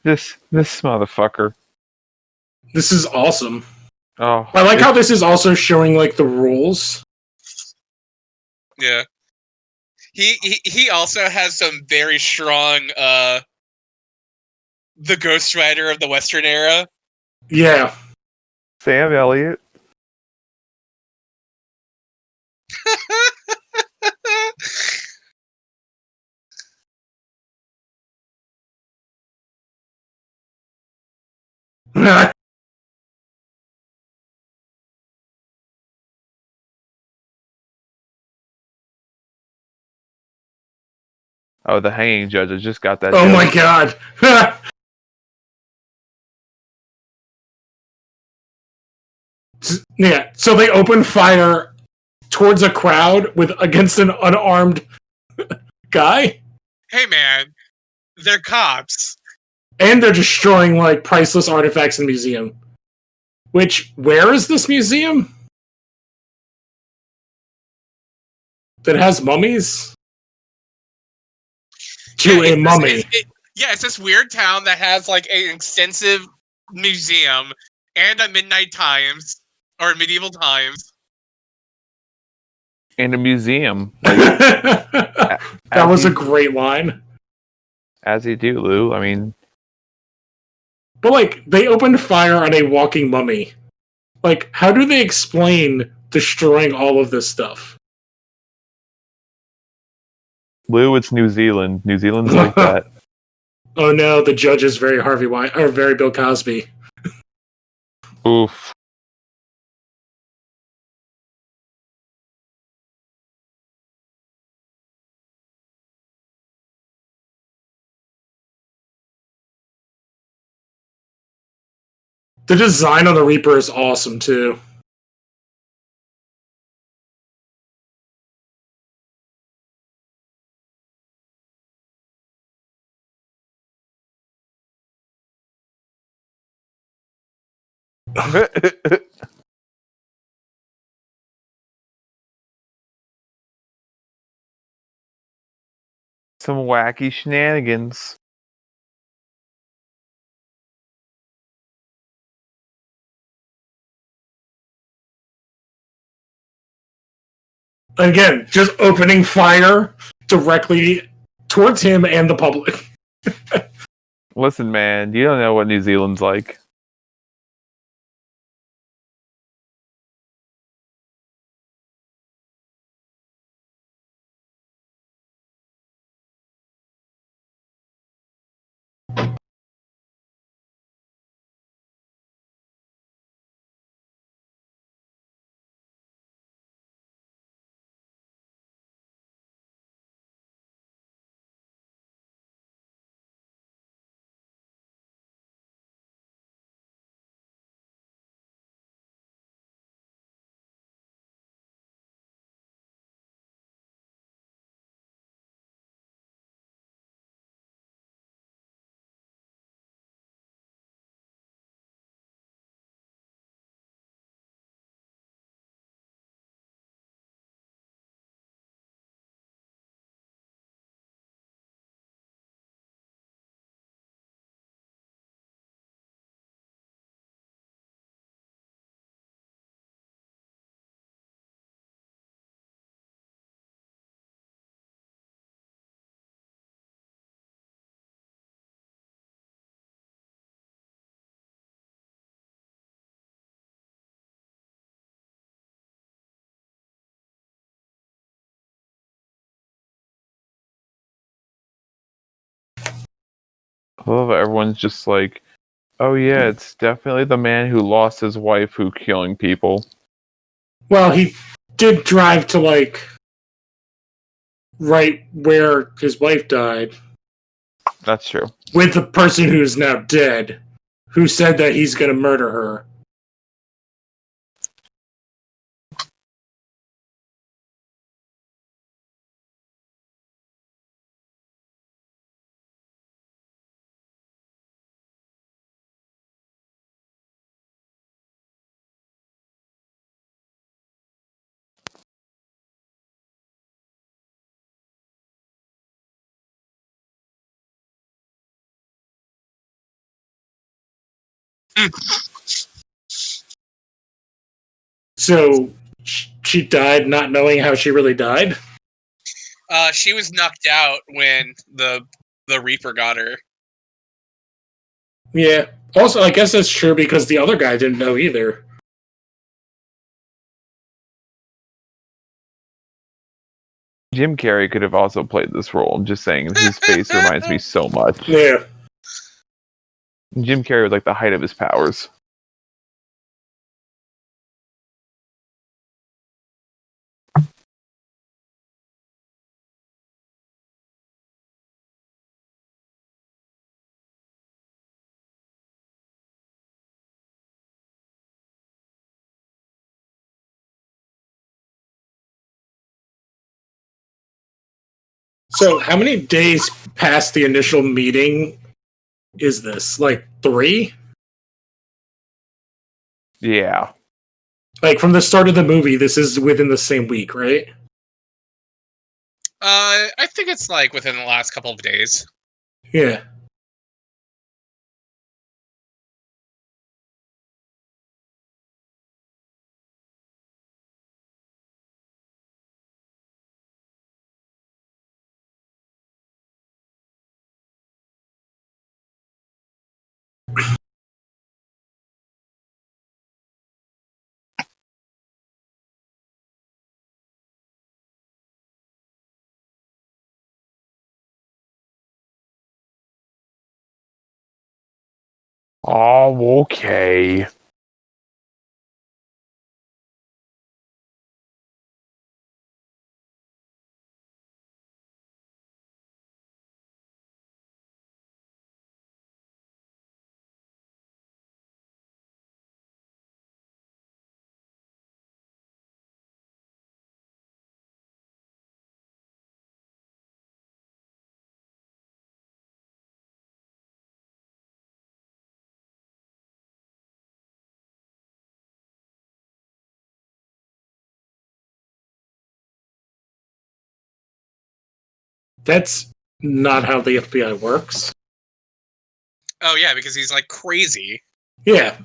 C: This motherfucker.
A: This is awesome.
C: Oh,
A: I like how this is also showing like the rules.
B: Yeah. He also has some very strong the Ghost Rider of the Western era.
A: Yeah.
C: Sam Elliott. Oh, the hanging judge. I just got that.
A: Oh
C: joke.
A: my god. Yeah, so they open fire towards a crowd against an unarmed guy,
B: Hey man, they're cops.
A: and they're destroying like priceless artifacts in the museum. Where is this museum? That has mummies? A mummy.
B: It's this weird town that has like an extensive museum and a midnight times or medieval times.
C: In a museum.
A: That was a great line.
C: As you do, Lou. I mean...
A: But, like, they opened fire on a walking mummy. Like, how do they explain destroying all of this stuff?
C: Lou, it's New Zealand. New Zealand's like that.
A: Oh no, the judge is very very Bill Cosby.
C: Oof.
A: The design on the Reaper is awesome too.
C: Some wacky shenanigans.
A: Again, just opening fire directly towards him and the public.
C: Listen, man, you don't know what New Zealand's like. I love how everyone's just like, oh yeah, it's definitely the man who lost his wife who killing people.
A: Well, he did drive to, like, right where his wife died.
C: That's true.
A: With the person who's now dead, who said that he's going to murder her. So she died not knowing how she really died?
B: She was knocked out when the Reaper got her.
A: Yeah. Also, I guess that's true because the other guy didn't know either.
C: Jim Carrey could have also played this role. I'm just saying, his face reminds me so much.
A: Yeah.
C: Jim Carrey was like the height of his powers.
A: So, how many days past the initial meeting is this? Like 3?
C: Yeah.
A: Like from the start of the movie, this is within the same week, right?
B: I think it's like within the last couple of days.
A: Yeah.
C: Oh, okay.
A: That's not how the FBI works.
B: Oh yeah, because he's like crazy.
A: Yeah.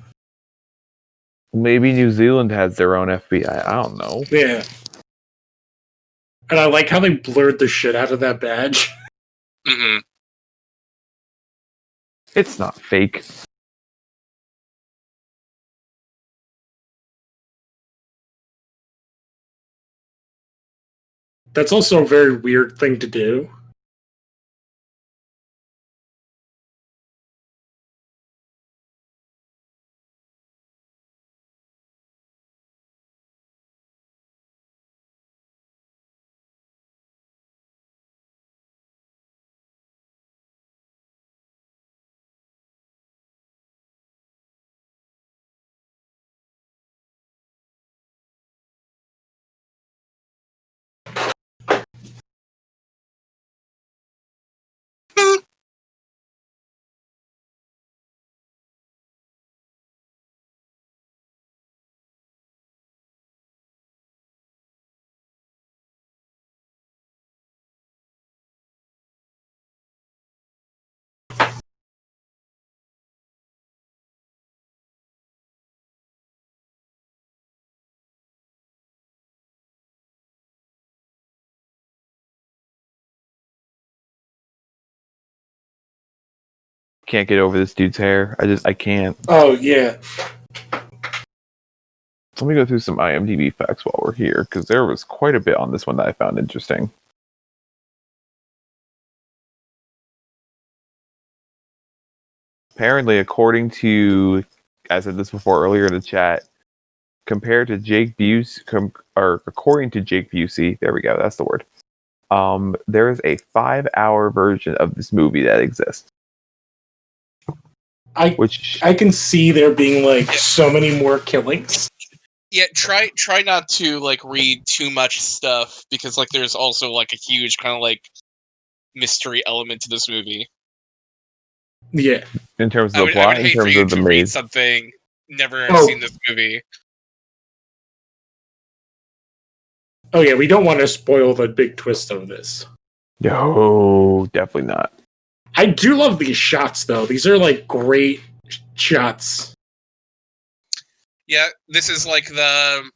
C: Maybe New Zealand has their own FBI. I don't know.
A: Yeah. And I like how they blurred the shit out of that badge.
B: Mm-hmm.
C: It's not fake.
A: That's also a very weird thing to do.
C: Can't get over this dude's hair. I can't.
A: Oh, yeah.
C: Let me go through some IMDb facts while we're here, because there was quite a bit on this one that I found interesting. Apparently, according to, I said this before earlier in the chat, compared to Jake Busey, or according to Jake Busey, there we go, that's the word. There is a 5-hour version of this movie that exists.
A: I can see there being like so many more killings.
B: Yeah, try not to like read too much stuff because like there's also like a huge kind of like mystery element to this movie.
A: Yeah.
C: In terms of
B: I
C: the
B: would
C: plot, in
B: hate for
C: terms
B: you
C: of the
B: to read
C: maze.
B: something never
A: Oh.
B: seen this movie.
A: Oh yeah, we don't want to spoil the big twist of this.
C: No, definitely not.
A: I do love these shots though. These are like great shots.
B: Yeah, this is like the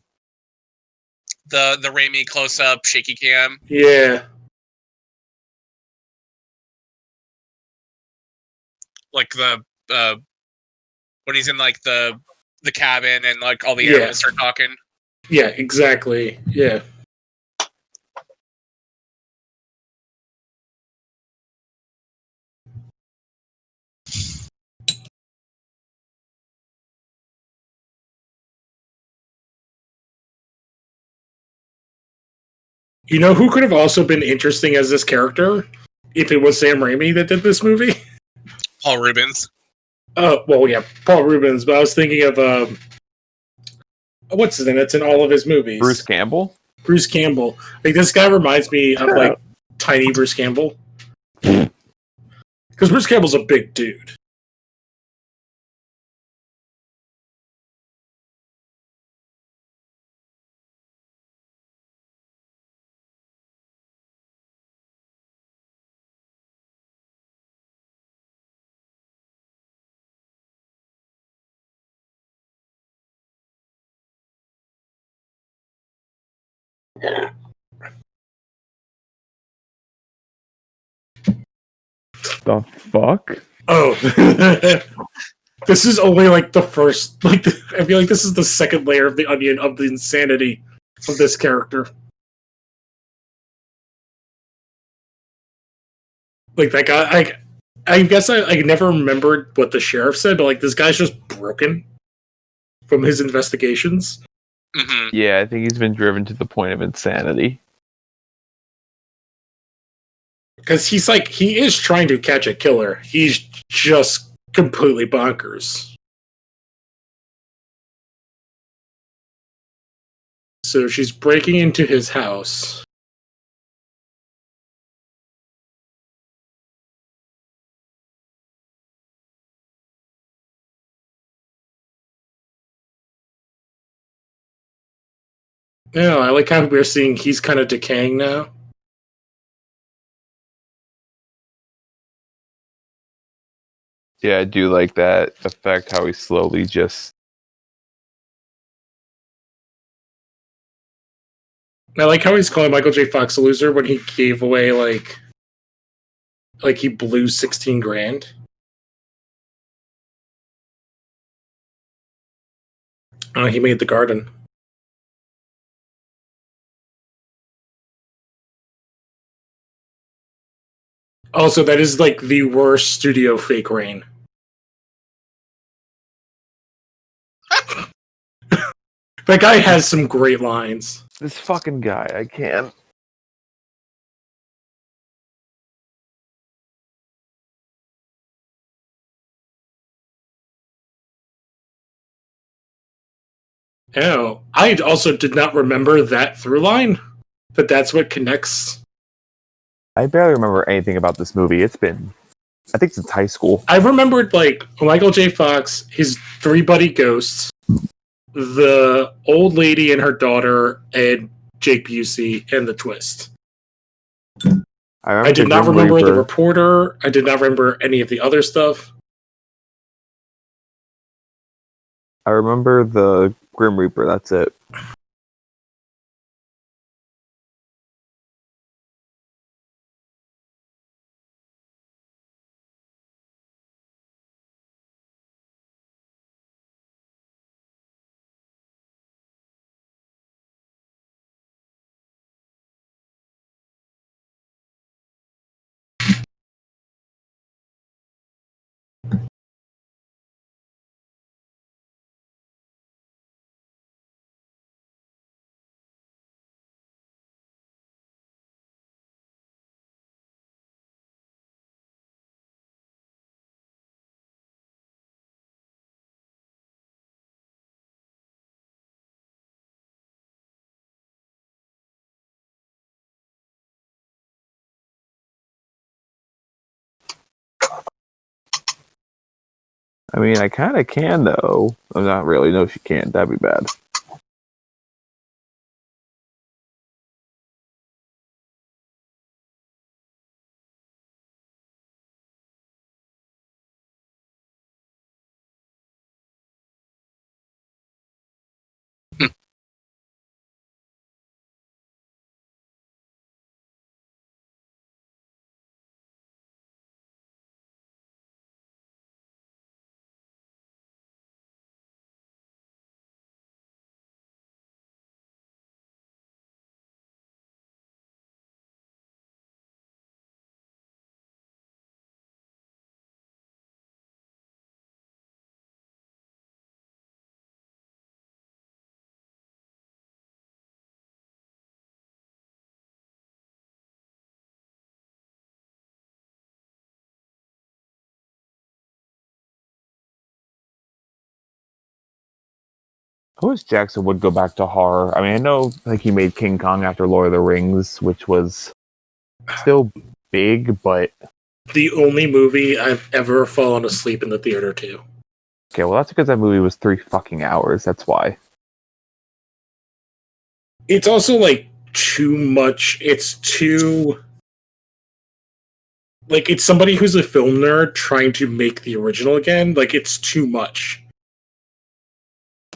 B: Raimi close up shaky cam.
A: Yeah.
B: Like the when he's in like the cabin and like all the
A: Yeah.
B: animals start talking.
A: Yeah, exactly. Yeah. You know who could have also been interesting as this character if it was Sam Raimi that did this movie?
B: Paul Rubens.
A: Oh, well, yeah, Paul Rubens. But I was thinking of what's his name? That's in all of his movies.
C: Bruce Campbell.
A: Bruce Campbell. Like this guy reminds me of like tiny Bruce Campbell. Because Bruce Campbell's a big dude.
C: The fuck?
A: Oh. This is only like the first. Like I feel like this is the second layer of the onion of the insanity of this character. Like that guy. I guess I never remembered what the sheriff said, but like this guy's just broken from his investigations.
B: Mm-hmm.
C: Yeah, I think he's been driven to the point of insanity.
A: Because he's like, he is trying to catch a killer. He's just completely bonkers. So she's breaking into his house. Yeah, I like how we're seeing he's kind of decaying now.
C: Yeah, I do like that effect, how he slowly just...
A: I like how he's calling Michael J. Fox a loser when he gave away, like he blew 16 grand. Oh, he made the garden. Also, that is like the worst studio fake rain. That guy has some great lines.
C: This fucking guy, I can't.
A: Oh, I also did not remember that through line. That's what connects.
C: I barely remember anything about this movie. It's been, I think, since high school.
A: I remembered like Michael J. Fox, his three buddy ghosts, the old lady and her daughter, and Jake Busey, and the twist. I did not remember the reporter. I did not remember any of the other stuff.
C: I remember the Grim Reaper, that's it. I mean, I kind of can, though. I'm not really. No, she can't. That'd be bad. I wish Jackson would go back to horror. I mean, I know like he made King Kong after Lord of the Rings, which was still big, but
A: The only movie I've ever fallen asleep in the theater to.
C: okay, well that's because that movie was 3 fucking hours. That's why.
A: It's also like too much. It's too like it's somebody who's a film nerd trying to make the original again. Like it's too much.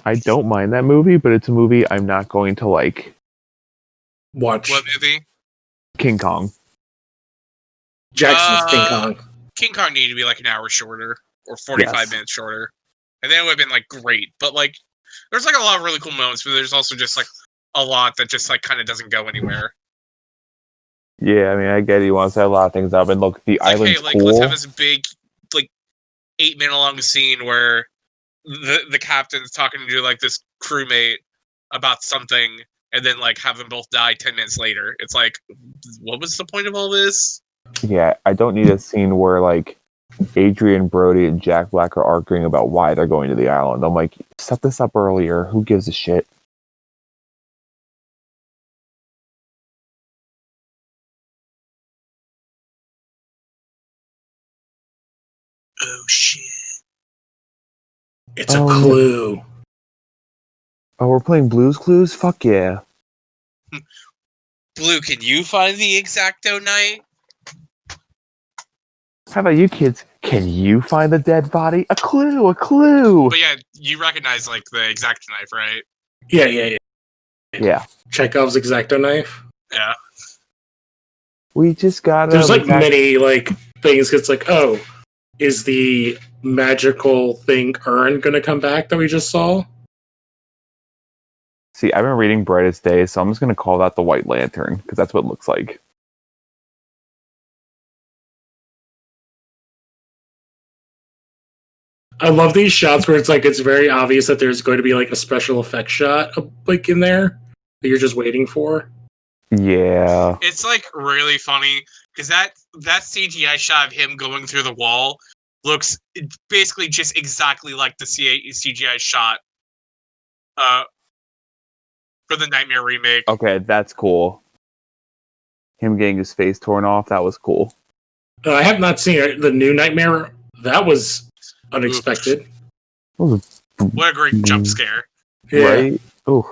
C: I don't mind that movie, but it's a movie I'm not going to like.
A: Watch
B: What movie?
C: King Kong.
A: Jackson's King Kong.
B: King Kong needed to be like an hour shorter or 45 minutes shorter, and then it would have been like great. But like, there's like a lot of really cool moments, but there's also just like a lot that just like kind of doesn't go anywhere.
C: Yeah, I mean, I get it. You want to set a lot of things up, and look, the island's
B: hey, like
C: cool.
B: let's have this big, like 8-minute long scene where the captain's talking to like this crewmate about something, and then like have them both die 10 minutes later. It's like, what was the point of all this?
C: Yeah, I don't need a scene where like Adrian Brody and Jack Black are arguing about why they're going to the island. I'm like, set this up earlier. Who gives a shit?
B: Oh shit!
A: It's a clue.
C: Oh, we're playing Blue's Clues? Fuck yeah.
B: Blue, can you find the Exacto Knight?
C: How about you kids? Can you find the dead body? A clue, a clue!
B: But yeah, you recognize like the Exacto Knife, right?
A: Yeah.
C: Yeah.
A: Chekhov's Exacto Knife.
B: Yeah.
C: We just gotta...
A: There's like many like things. It's like, oh, is the magical thing urn going to come back that we just saw?
C: See, I've been reading Brightest Day, so I'm just gonna call that the White Lantern, because that's what it looks like.
A: I love these shots where it's like it's very obvious that there's going to be like a special effect shot like in there that you're just waiting for.
C: Yeah.
B: It's like really funny because that CGI shot of him going through the wall looks basically just exactly like the CGI shot for the Nightmare remake.
C: Okay, that's cool. Him getting his face torn off, that was cool.
A: I have not seen the new Nightmare. That was unexpected.
B: What a great jump scare.
A: Yeah.
C: Right? Ooh.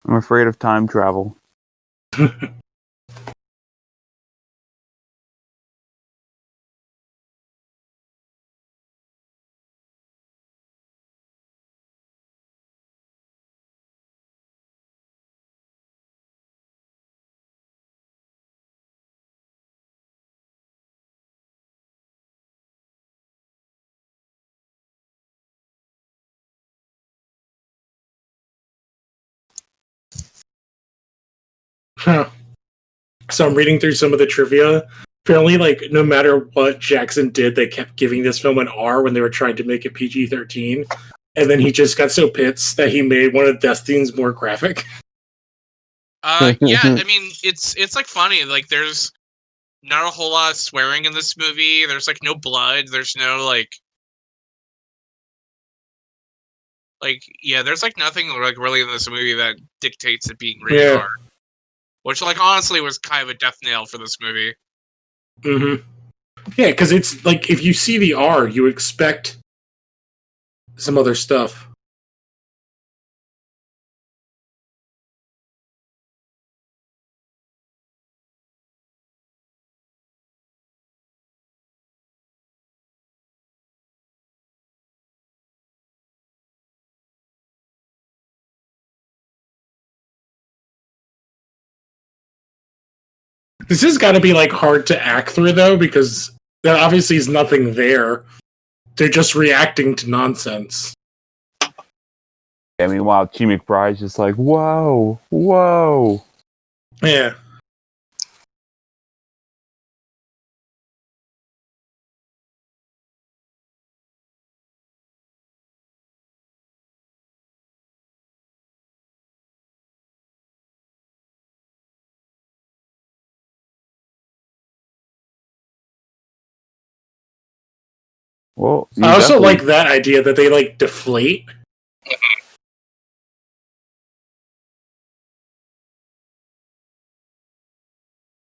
C: I'm afraid of time travel.
A: Huh. So I'm reading through some of the trivia. Apparently, like no matter what Jackson did, they kept giving this film an R when they were trying to make it PG-13, and then he just got so pissed that he made one of the death scenes more graphic.
B: Yeah, I mean it's like funny. Like there's not a whole lot of swearing in this movie. There's like no blood. There's no like yeah. There's like nothing like really in this movie that dictates it being rated R. which, like, honestly was kind of a death nail for this movie.
A: Mm-hmm. Yeah, because it's like if you see the R, you expect some other stuff. This has got to be like hard to act through though, because there obviously is nothing there. They're just reacting to nonsense.
C: Yeah, meanwhile, G. McBride's just like, whoa, whoa.
A: Yeah.
C: Well,
A: I also like that idea that they like deflate.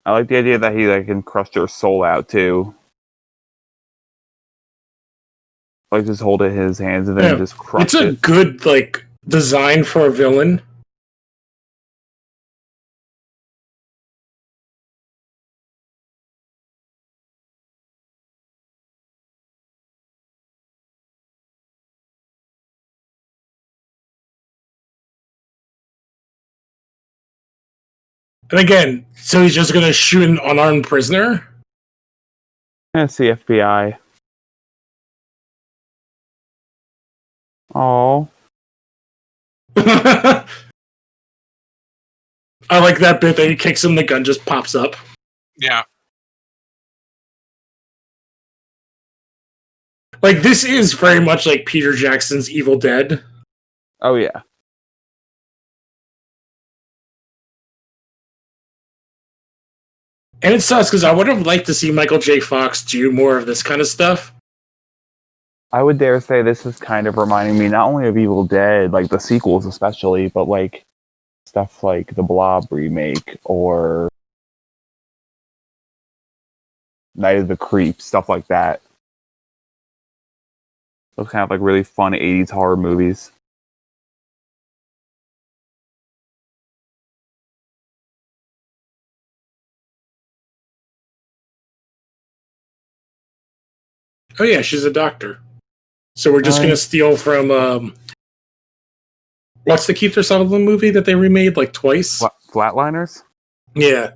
C: I like the idea that he like can crush their soul out too. Like just hold it in his hands and then just crush
A: It's a good like design for a villain. And again, so he's just gonna shoot an unarmed prisoner?
C: It's the FBI. Oh.
A: I like that bit that he kicks him, the gun just pops up.
B: Yeah.
A: Like, this is very much like Peter Jackson's Evil Dead.
C: Oh, yeah.
A: And it sucks, because I would have liked to see Michael J. Fox do more of this kind of stuff.
C: I would dare say this is kind of reminding me not only of Evil Dead, like the sequels especially, but like stuff like the Blob remake or Night of the Creeps, stuff like that. Those kind of like really fun 80s horror movies.
A: Oh yeah, she's a doctor. So we're just gonna steal from what's the Keith Sutherland movie that they remade like twice?
C: Flatliners?
A: Yeah.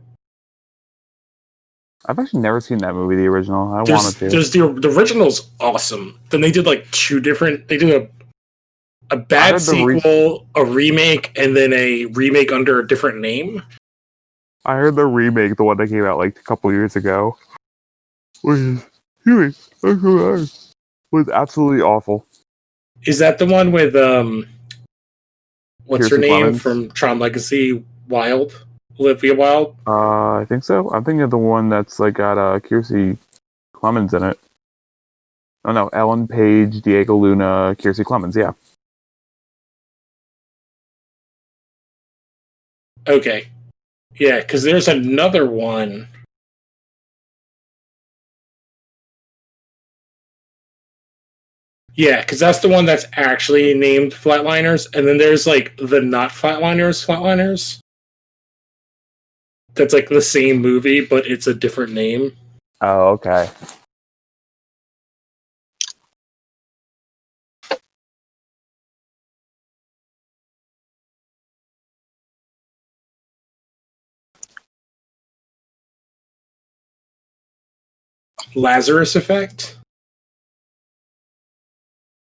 C: I've actually never seen that movie, the original. I wanted to.
A: There's the original's awesome. Then they did like two different. They did a bad sequel, a remake, and then a remake under a different name.
C: I heard the remake, the one that came out like a couple years ago, was absolutely awful.
A: Is that the one with what's her name
C: Clemens?
A: from Tron Legacy? Wilde, Olivia Wilde.
C: I think so. I'm thinking of the one that's like got Kiersey Clemens in it. Oh no, Ellen Page, Diego Luna, Kiersey Clemens. Yeah.
A: Okay. Yeah, because there's another one. Yeah, because that's the one that's actually named Flatliners, and then there's like the not Flatliners. That's like the same movie, but it's a different name.
C: Oh, okay.
A: Lazarus Effect.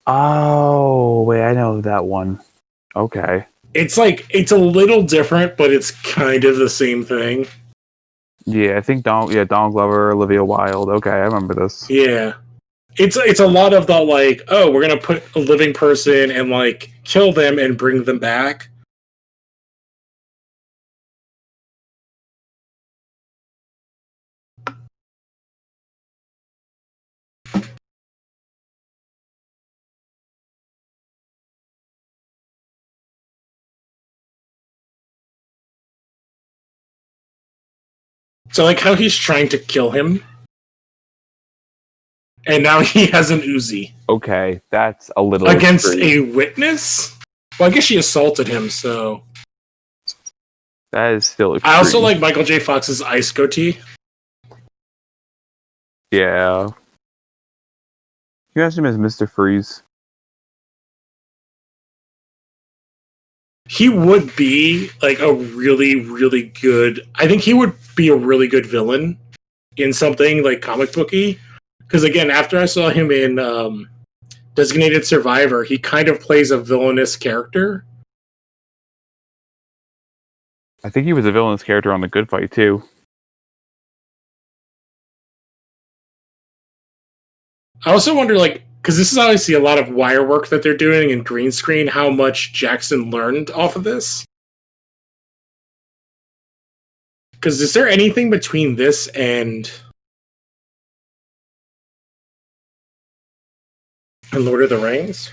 C: Oh, wait, I know that one. Okay.
A: It's a little different, but it's kind of the same thing.
C: Yeah, I think Donald Glover, Olivia Wilde. Okay, I remember this.
A: Yeah. It's a lot of the like, oh, we're gonna put a living person and like kill them and bring them back. So like how he's trying to kill him, and now he has an Uzi
C: Okay, that's a little
A: against
C: extreme.
A: a witness. Well, I guess she assaulted him, so.
C: That is still extreme.
A: I also like Michael J. Fox's ice goatee.
C: Yeah. You asked him as Mr. Freeze.
A: He would be like a really, really good. I think he would be a really good villain in something like comic booky. Because again, after I saw him in Designated Survivor, he kind of plays a villainous character.
C: I think he was a villainous character on The Good Fight, too.
A: I also wonder, like, because this is obviously a lot of wire work that they're doing in green screen, how much Jackson learned off of this. Because is there anything between this and Lord of the Rings?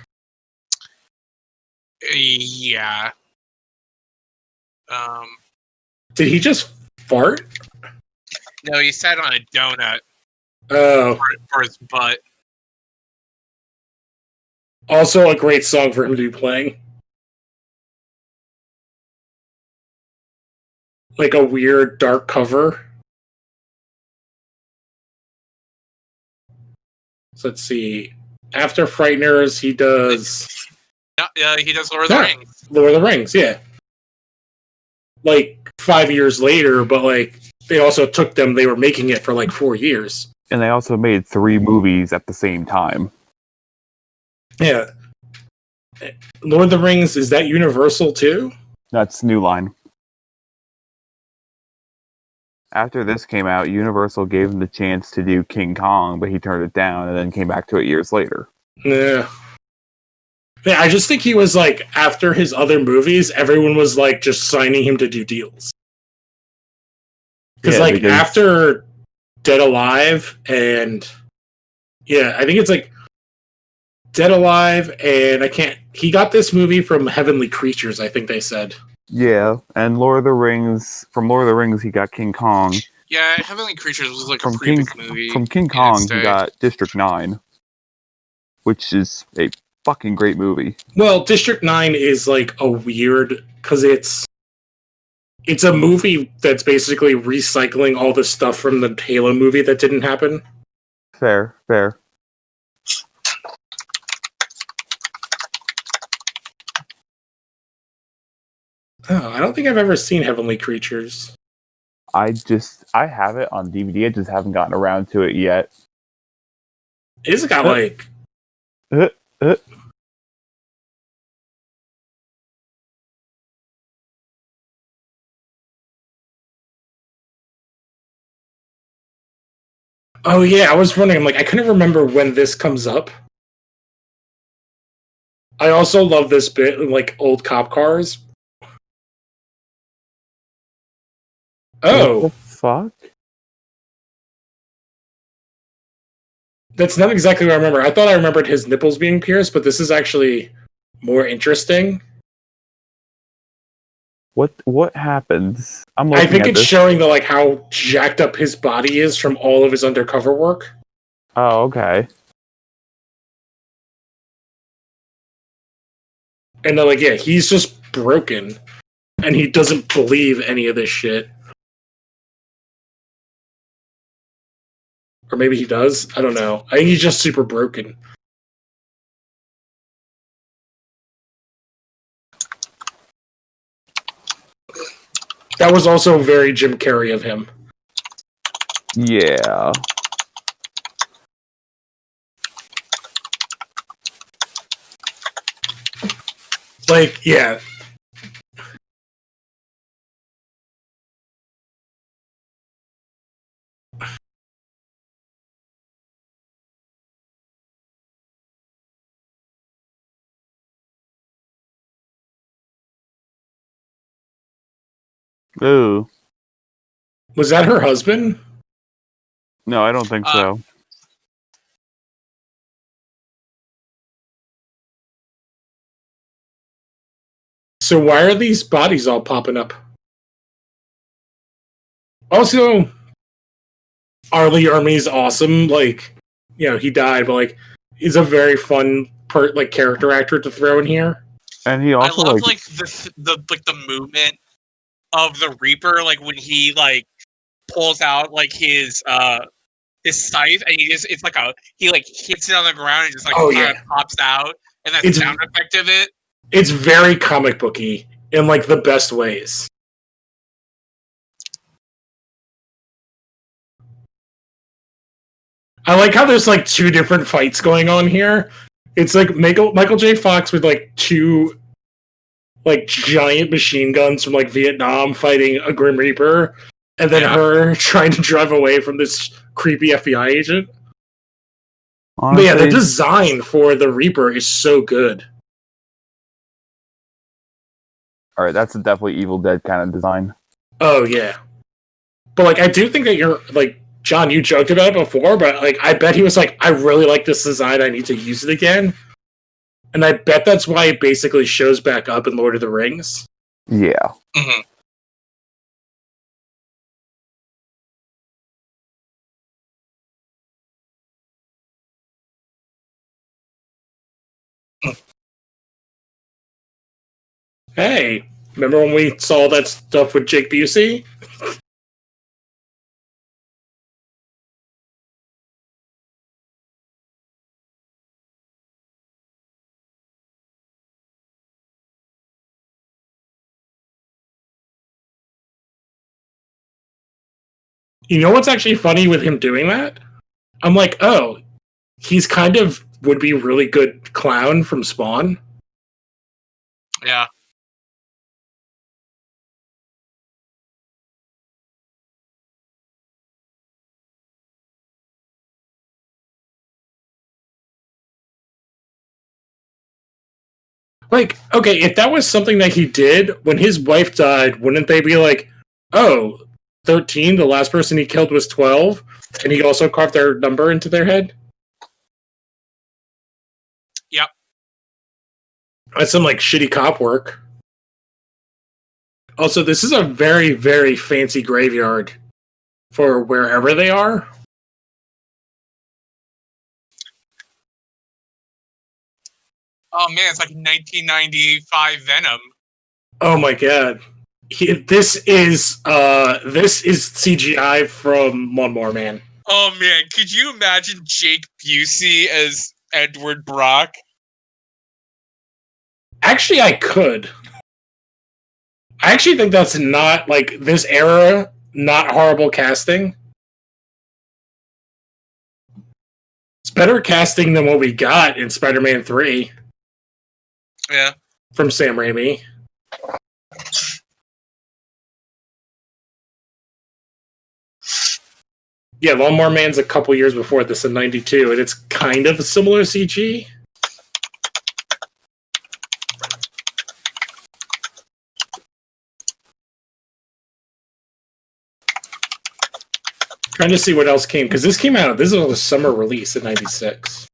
B: Yeah.
A: Did he just fart?
B: No, he sat on a donut
A: Oh.
B: for his butt.
A: Also a great song for him to be playing. Like a weird dark cover. So let's see. After Frighteners, he does
B: He does Lord of the Rings.
A: Lord of the Rings, yeah. Like 5 years later, but like they also took them. They were making it for like 4 years.
C: And they also made 3 movies at the same time.
A: Yeah. Lord of the Rings, is that Universal too?
C: That's New Line. After this came out, Universal gave him the chance to do King Kong, but he turned it down and then came back to it years later.
A: Yeah. Yeah, I just think he was like, after his other movies, everyone was like just signing him to do deals. Because after Dead Alive and I think it's like Dead Alive and he got this movie from Heavenly Creatures, I think they said.
C: Yeah, and Lord of the Rings, from Lord of the Rings he got King Kong.
B: Yeah, Heavenly Creatures was like
C: from
B: a pretty big movie.
C: From King Kong he got District 9, which is a fucking great movie.
A: Well, District 9 is like a weird, because it's a movie that's basically recycling all the stuff from the Halo movie that didn't happen.
C: Fair.
A: Oh, I don't think I've ever seen Heavenly Creatures.
C: I have it on DVD. I just haven't gotten around to it yet.
A: It's got like... Oh yeah, I was wondering, I couldn't remember when this comes up. I also love this bit in like old cop cars. Oh.
C: What the fuck?
A: That's not exactly what I remember. I thought I remembered his nipples being pierced, but this is actually more interesting.
C: What happens?
A: I think it's showing the how jacked up his body is from all of his undercover work.
C: Oh, okay.
A: And they're he's just broken. And he doesn't believe any of this shit. Or maybe he does. I don't know. I think he's just super broken. That was also very Jim Carrey of him.
C: Yeah.
A: Yeah.
C: Ooh.
A: Was that her husband?
C: No, I don't think so.
A: So why are these bodies all popping up? Also, Arlie Ermey's awesome. Like, he died, but like, he's a very fun character actor to throw in here.
C: And he also
B: I love the movement of the Reaper, like when he like pulls out like his scythe and it's like he like hits it on the ground and just like pops out, and that sound effect of it.
A: It's very comic booky in like the best ways. I like how there's like two different fights going on here. It's like Michael J. Fox with like two like giant machine guns from like Vietnam fighting a Grim Reaper, and then her trying to drive away from this creepy FBI agent. Honestly, but yeah, the design for the Reaper is so good.
C: Alright, that's a definitely Evil Dead kind of design.
A: Oh yeah. But like I do think that you're like John, you joked about it before, but like I bet he was like, I really like this design, I need to use it again. And I bet that's why it basically shows back up in Lord of the Rings.
C: Yeah.
B: Mm-hmm.
A: Hey, remember when we saw that stuff with Jake Busey? You know what's actually funny with him doing that? I'm like, oh, he's kind of would be really good clown from Spawn.
B: Yeah.
A: Like, okay, if that was something that he did when his wife died, wouldn't they be like, oh, 13, the last person he killed was 12, and he also carved their number into their head?
B: Yep.
A: That's some like shitty cop work. Also, this is a very, very fancy graveyard for wherever they are.
B: Oh man, it's like 1995 Venom.
A: Oh my god. This is CGI from One More Man.
B: Oh man, could you imagine Jake Busey as Edward Brock?
A: Actually, I could. I actually think that's not, like, this era, not horrible casting. It's better casting than what we got in Spider-Man 3.
B: Yeah.
A: From Sam Raimi. Yeah, Lawnmower Man's a couple years before this in 92, and it's kind of a similar CG. Trying to see what else came, because this was a summer release in 96.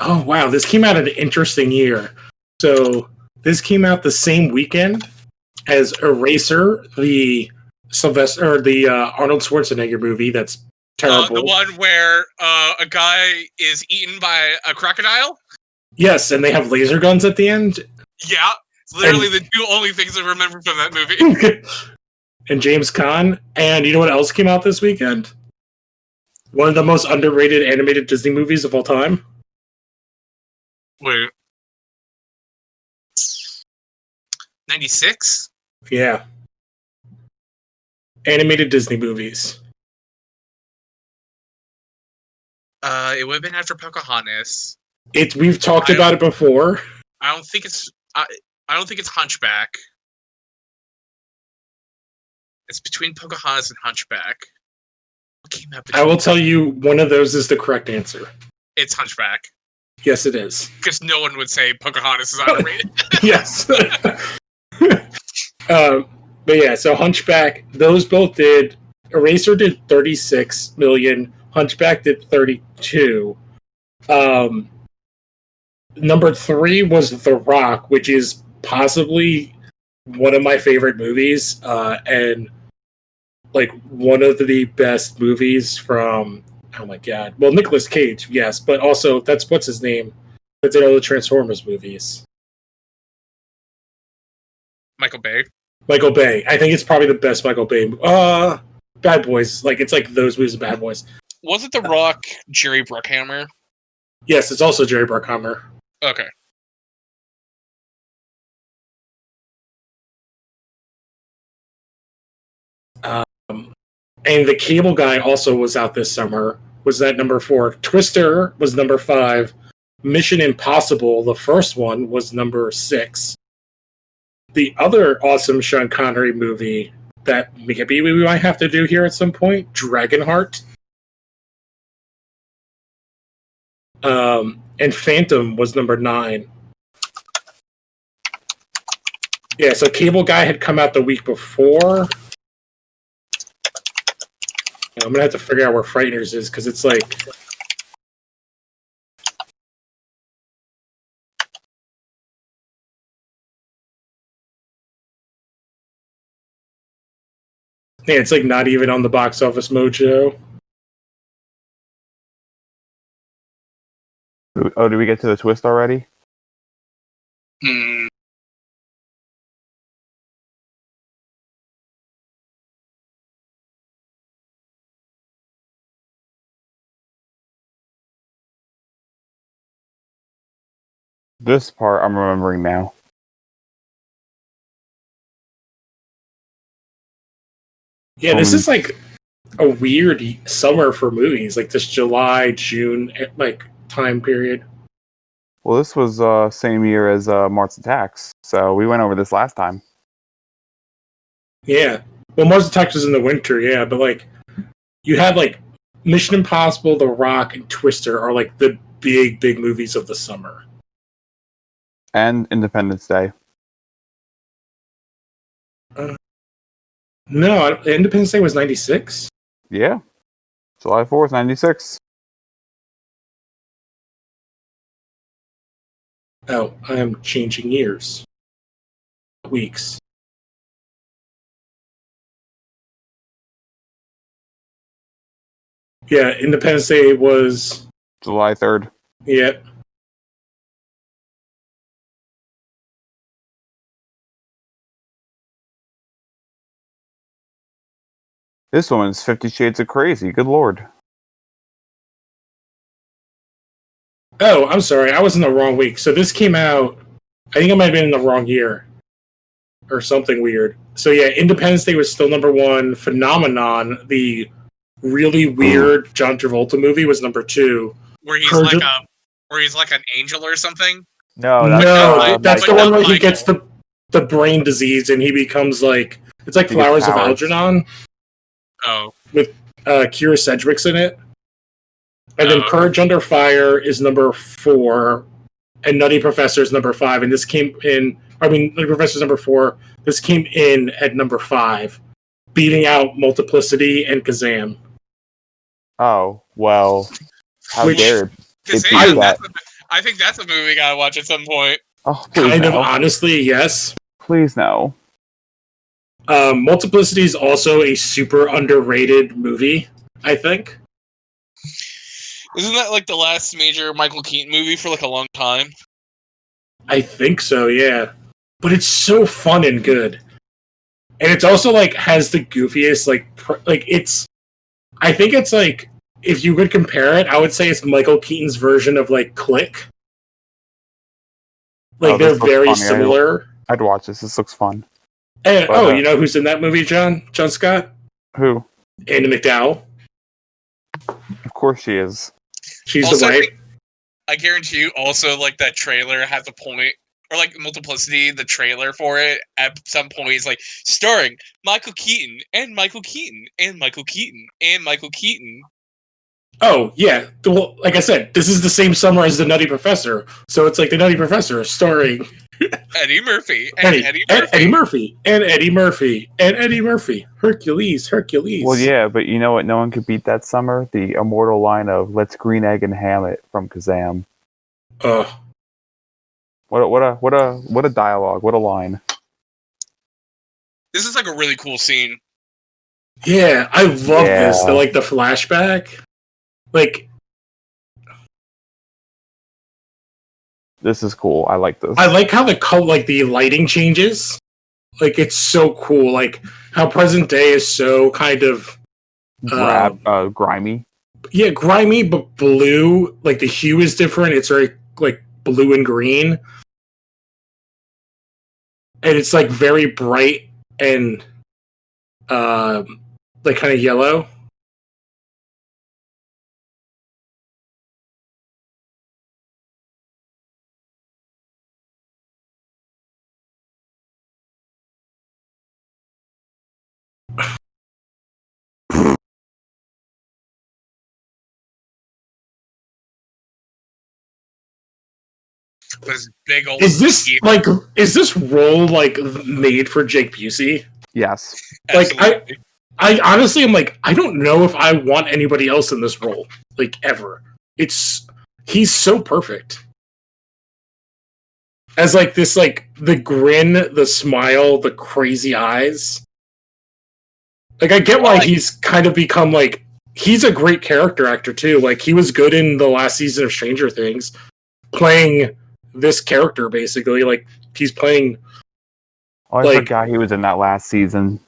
A: Oh wow, this came out at an interesting year. So this came out the same weekend as Eraser, the Arnold Schwarzenegger movie that's terrible.
B: The one where a guy is eaten by a crocodile?
A: Yes, and they have laser guns at the end.
B: Yeah, it's literally the two only things I remember from that movie.
A: And James Caan. And you know what else came out this weekend? One of the most underrated animated Disney movies of all time.
B: Wait. 96?
A: Yeah. Animated Disney movies.
B: It would have been after Pocahontas.
A: We've talked about it before.
B: I don't think it's... I don't think it's Hunchback. It's between Pocahontas and Hunchback. What came out
A: I will tell you, one of those is the correct answer.
B: It's Hunchback.
A: Yes, it is.
B: Because no one would say Pocahontas is underrated.
A: Yes. But yeah, so Hunchback, those both did. Eraser did 36 million. Hunchback did 32. Number 3 was The Rock, which is possibly one of my favorite movies, and like one of the best movies from. Oh my god! Well, Nicolas Cage, yes, but also that's what's his name that did all the Transformers movies.
B: Michael Bay.
A: Michael Bay. I think it's probably the best Michael Bay. Bad Boys. Like it's like those movies of Bad Boys.
B: Wasn't The Rock Jerry Bruckheimer?
A: Yes, it's also Jerry Bruckheimer.
B: Okay.
A: And The Cable Guy also was out this summer. Was that number 4? Twister was number 5. Mission Impossible, the first one, was number 6. The other awesome Sean Connery movie that maybe we might have to do here at some point, Dragonheart. And Phantom was number 9. Yeah, so Cable Guy had come out the week before. I'm going to have to figure out where Frighteners is, because it's like... Yeah, it's like not even on the box office mojo.
C: Oh, did we get to the twist already?
B: Hmm.
C: This part I'm remembering now.
A: Yeah, this is like a weird summer for movies, like this July, June, like time period.
C: Well, this was same year as Mars Attacks, so we went over this last time.
A: Yeah. Well, Mars Attacks was in the winter, yeah, but like you had like Mission Impossible, The Rock, and Twister are like the big movies of the summer.
C: And Independence Day.
A: No, Independence Day was 96?
C: Yeah. July 4th, 96.
A: Oh, I am changing years. Weeks. Yeah, Independence Day was...
C: July 3rd.
A: Yeah.
C: This one's 50 Shades of Crazy. Good lord.
A: Oh, I'm sorry. I was in the wrong week. So this came out... I think I might have been in the wrong year. Or something weird. So yeah, Independence Day was still number 1. Phenomenon, the really weird John Travolta movie, was number 2.
B: Where he's like an angel or something?
C: No,
A: that's the one where he gets the brain disease and he becomes like... It's like Flowers of Algernon.
B: Oh.
A: With Kira Sedgwick's in it. And then Courage Under Fire is number 4. And Nutty Professor is number 5. And this came in... Nutty Professor is number 4. This came in at number 5. Beating out Multiplicity and Kazam.
C: Oh, well. How dare it
B: be that? I think that's a movie we gotta watch at some point.
C: Oh, kind
A: of, honestly, yes.
C: Please no.
A: Multiplicity is also a super underrated movie, I think.
B: Isn't that like the last major Michael Keaton movie for like a long time?
A: I think so, yeah. But it's so fun and good. And it's also like has the goofiest it's I think it's like if you could compare it, I would say it's Michael Keaton's version of like Click. Like they're very funny. Similar.
C: I'd watch this. This looks fun.
A: And, you know who's in that movie, John? John Scott?
C: Who?
A: Anna McDowell.
C: Of course she is.
A: She's also, the wife.
B: I guarantee you also like that trailer has a point or like Multiplicity, the trailer for it at some point is like starring Michael Keaton and Michael Keaton and Michael Keaton and Michael Keaton.
A: Oh, yeah. Well, like I said, this is the same summer as The Nutty Professor. So it's like The Nutty Professor starring
B: Eddie Murphy and Eddie Murphy.
A: And Eddie Murphy. And Eddie Murphy. And Eddie Murphy. Hercules.
C: Well, yeah, but you know what? No one could beat that summer? The immortal line of "Let's green egg and ham it" from Kazam. What a dialogue! What a line!
B: This is like a really cool scene.
A: Yeah, I love this. The flashback. Like,
C: this is cool. I like this.
A: I like how the lighting changes. Like, it's so cool. Like how present day is so kind of
C: grimy.
A: Yeah, grimy but blue. Like the hue is different. It's very like blue and green, and it's like very bright and like kind of yellow.
B: This big old
A: is this role like made for Jake Busey?
C: Yes.
A: Like I honestly am like, I don't know if I want anybody else in this role, like ever. He's so perfect. As like this, like the grin, the smile, the crazy eyes. Like I get why he's kind of become like, he's a great character actor too. Like he was good in the last season of Stranger Things, playing this character basically. Like he's playing.
C: Oh, I forgot he was in that last season.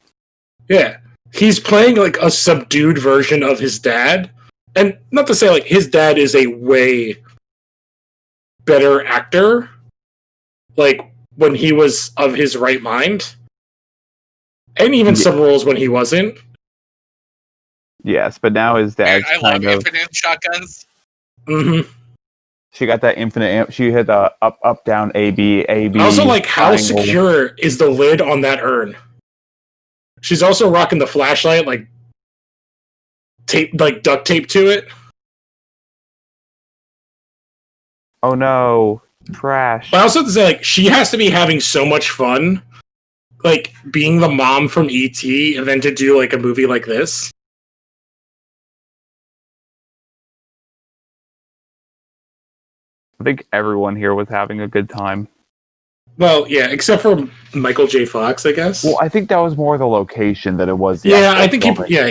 A: Yeah. He's playing like a subdued version of his dad. And not to say like his dad is a way better actor, like when he was of his right mind. And even some roles when he wasn't.
C: Yes, but now his dad's
B: I love infinite shotguns.
A: Mm-hmm.
C: She got that infinite. She hit the up, down, A, B. I
A: also like how secure is the lid on that urn. She's also rocking the flashlight, like tape, like duct tape to it.
C: Oh no, trash!
A: But I also have to say, like, she has to be having so much fun, like being the mom from E.T. and then to do like a movie like this.
C: I think everyone here was having a good time.
A: Well, yeah, except for Micheal J. Fox, I guess.
C: Well, I think that was more the location than it was.
A: I think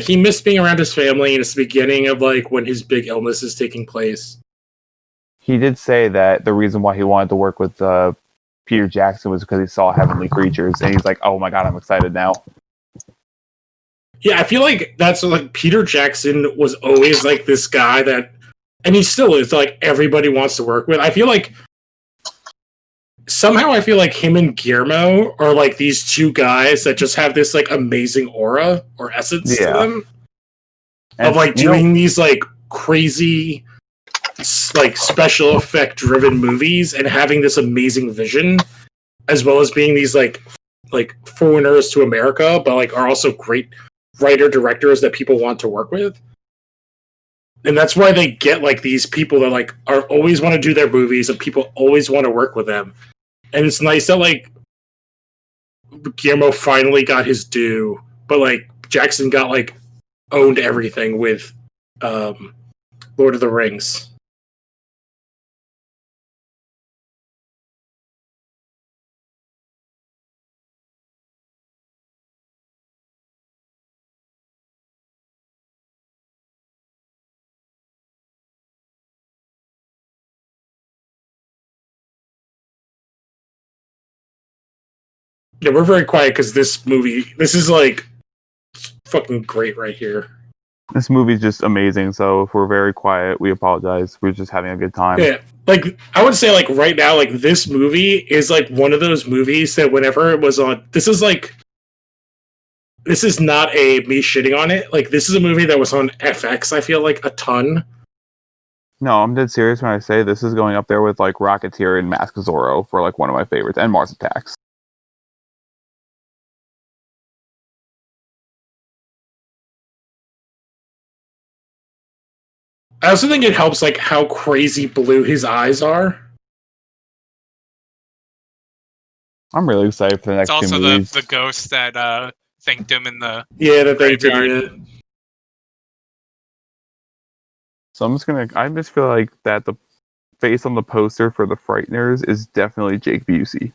A: he missed being around his family, and it's the beginning of like when his big illness is taking place.
C: He did say that the reason why he wanted to work with Peter Jackson was because he saw Heavenly Creatures, and he's like, "Oh my god, I'm excited now."
A: Yeah, I feel like that's like Peter Jackson was always like this guy that, and he still is, like everybody wants to work with. I feel like him and Guillermo are like these two guys that just have this like amazing aura or essence to them, of like doing these like crazy like special effect driven movies and having this amazing vision, as well as being these like foreigners to America, but like are also great writer directors that people want to work with. And that's why they get like these people that like are always want to do their movies and people always want to work with them. And it's nice that like Guillermo finally got his due, but like Jackson got like owned everything with Lord of the Rings. Yeah, we're very quiet because this is like fucking great right here.
C: This movie's just amazing, so if we're very quiet, we apologize. We're just having a good time.
A: Yeah, like I would say like right now, like this movie is like one of those movies that whenever it was on, this is not a me shitting on it. Like this is a movie that was on FX, I feel like a ton.
C: No, I'm dead serious when I say this is going up there with like Rocketeer and Mask of Zorro for like one of my favorites, and Mars Attacks.
A: I also think it helps like how crazy blue his eyes are.
C: I'm really excited for the
B: It's
C: next two
B: also
C: movies.
B: the ghost that thanked him in the
A: Yeah, the
B: graveyard.
C: So I just feel like that the face on the poster for the Frighteners is definitely Jake Busey.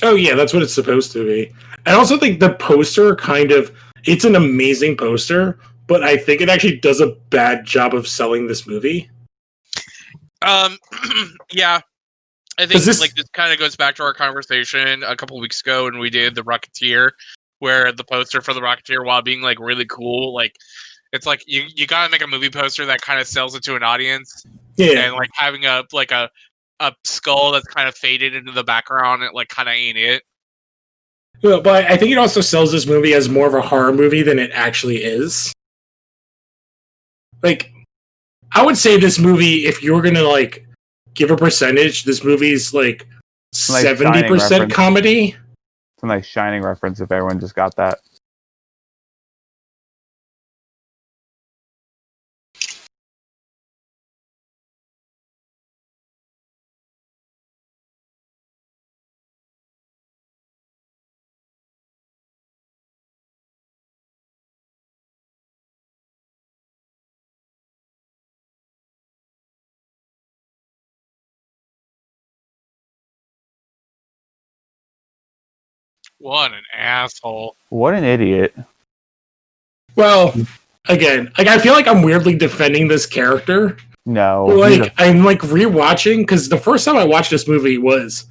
A: Oh yeah, that's what it's supposed to be. I also think the poster it's an amazing poster, but I think it actually does a bad job of selling this movie.
B: Yeah. I think
A: this
B: kind of goes back to our conversation a couple weeks ago when we did the Rocketeer, where the poster for the Rocketeer, while being like really cool, like it's like you gotta make a movie poster that kind of sells it to an audience.
A: Yeah.
B: And like having a skull that's kind of faded into the background, it like kind of ain't it.
A: Well, but I think it also sells this movie as more of a horror movie than it actually is. Like, I would say this movie, if you were gonna like give a percentage, this movie's like 70% comedy.
C: It's a nice Shining reference if everyone just got that.
B: What an asshole.
C: What an idiot.
A: Well, again, like I feel like I'm weirdly defending this character.
C: No.
A: Like I'm like rewatching because the first time I watched this movie was,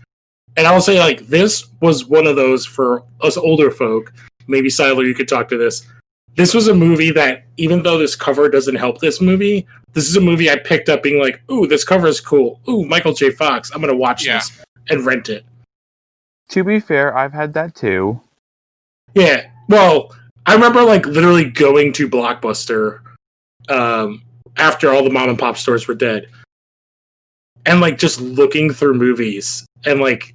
A: and I'll say like this was one of those for us older folk. Maybe Siler, you could talk to this. This was a movie that, even though this cover doesn't help this movie, this is a movie I picked up being like, ooh, this cover is cool. Ooh, Micheal J. Fox. I'm going to watch this and rent it.
C: To be fair, I've had that too.
A: Yeah. Well, I remember like literally going to Blockbuster after all the mom and pop stores were dead and like just looking through movies and like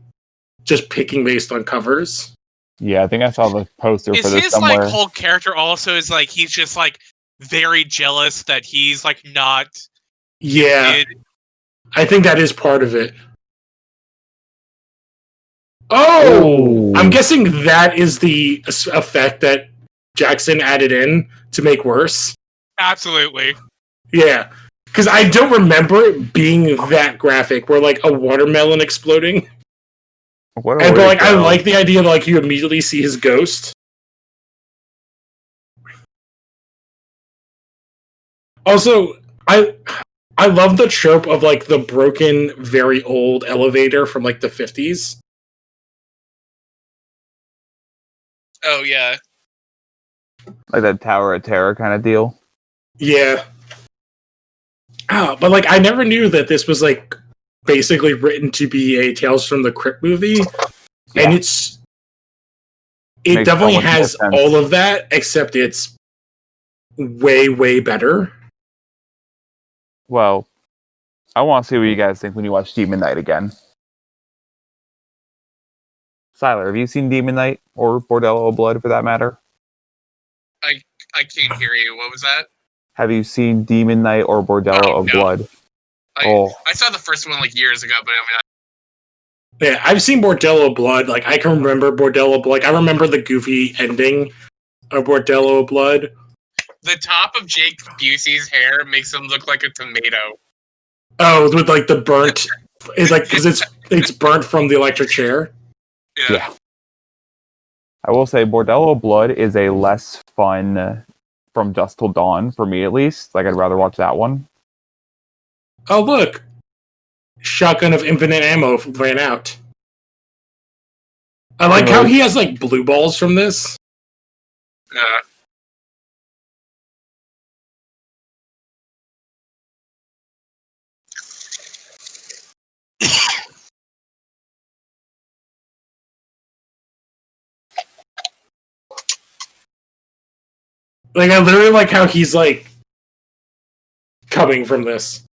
A: just picking based on covers.
C: Yeah, I think I saw the poster for this somewhere.
B: His like whole character also is like he's just like very jealous that he's like not.
A: Yeah, I think that is part of it. Oh, I'm guessing that is the effect that Jackson added in to make worse.
B: Absolutely.
A: Yeah, because I don't remember it being that graphic, where like a watermelon exploding. But like, I like the idea that like you immediately see his ghost. Also, I love the trope of like the broken, very old elevator from like the 50s.
B: Oh yeah,
C: like that Tower of Terror kind of deal.
A: Yeah. Oh, but like I never knew that this was like basically written to be a Tales from the Crypt movie, and it definitely has all of that, except it's way better.
C: Well, I want to see what you guys think when you watch Demon Knight again. Siler, have you seen Demon Knight or Bordello of Blood for that matter?
B: I can't hear you. What was that?
C: Have you seen Demon Knight or Bordello of Blood?
B: I saw the first one like years ago, but I mean,
A: Yeah, I've seen Bordello of Blood. Like I can remember Bordello of Blood. Like, I remember the goofy ending of Bordello of Blood.
B: The top of Jake Busey's hair makes him look like a tomato.
A: Oh, with like the burnt, it's like because it's burnt from the electric chair.
B: Yeah.
C: I will say Bordello of Blood is a less fun From Dusk Till Dawn, for me at least. Like, I'd rather watch that one.
A: Oh, look. Shotgun of infinite ammo ran out. I like how he has, like, blue balls from this. Like, I literally like how he's, like, coming from this.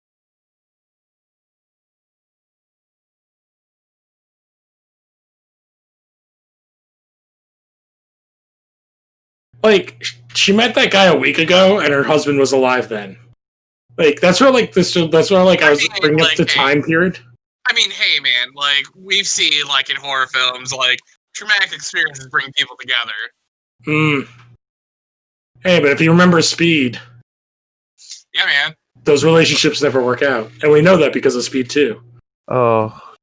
A: Like, she met that guy a week ago, and her husband was alive then. Like, that's where, like, this, that's where, like, I was bringing up the time period.
B: I mean, hey, man, like, we've seen, like, in horror films, like, traumatic experiences bring people together.
A: Hey, but if you remember Speed...
B: Yeah, man.
A: Those relationships never work out. And we know that because of Speed 2.
C: Oh,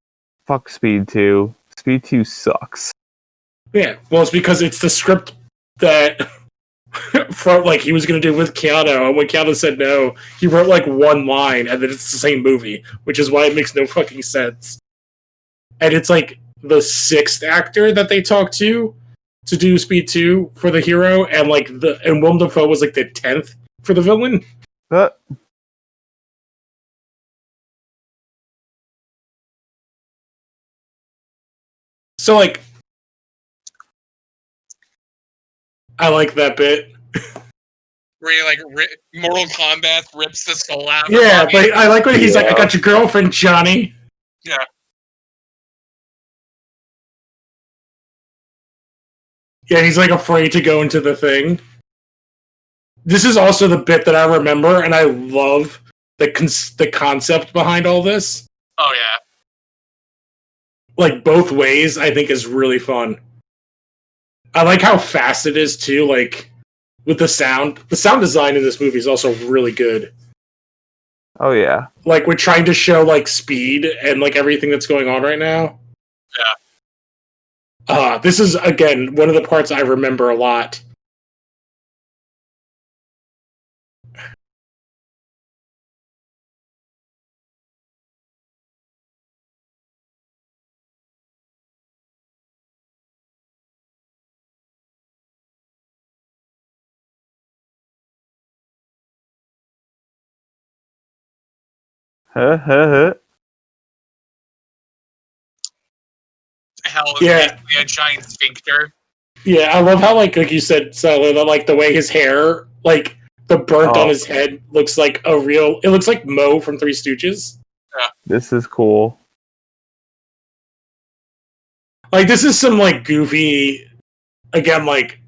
C: fuck Speed 2. Speed 2 sucks.
A: Yeah, well, it's because it's the script that from like he was going to do with Keanu, and when Keanu said no, he wrote like one line, and then it's the same movie, which is why it makes no fucking sense. And it's like the 6th actor that they talked to do Speed 2 for the hero, and like and Willem Dafoe was like the 10th for the villain. So like, I like that bit.
B: Where he like Mortal Kombat rips the soul out.
A: Yeah, but I like when he's like, "I got your girlfriend, Johnny."
B: Yeah.
A: Yeah, he's like afraid to go into the thing. This is also the bit that I remember, and I love the concept behind all this.
B: Oh yeah.
A: Like both ways, I think is really fun. I like how fast it is too. Like with the sound design in this movie is also really good.
C: Oh yeah.
A: Like we're trying to show like speed and like everything that's going on right now.
B: Yeah.
A: This is again one of the parts I remember a lot.
B: Hell,
A: yeah,
B: a giant sphincter.
A: Yeah, I love how like you said, Silo, that like the way his hair, like the burnt on his head, looks like a real. It looks like Mo from Three Stooges.
B: Yeah.
C: This is cool.
A: Like this is some like goofy, again like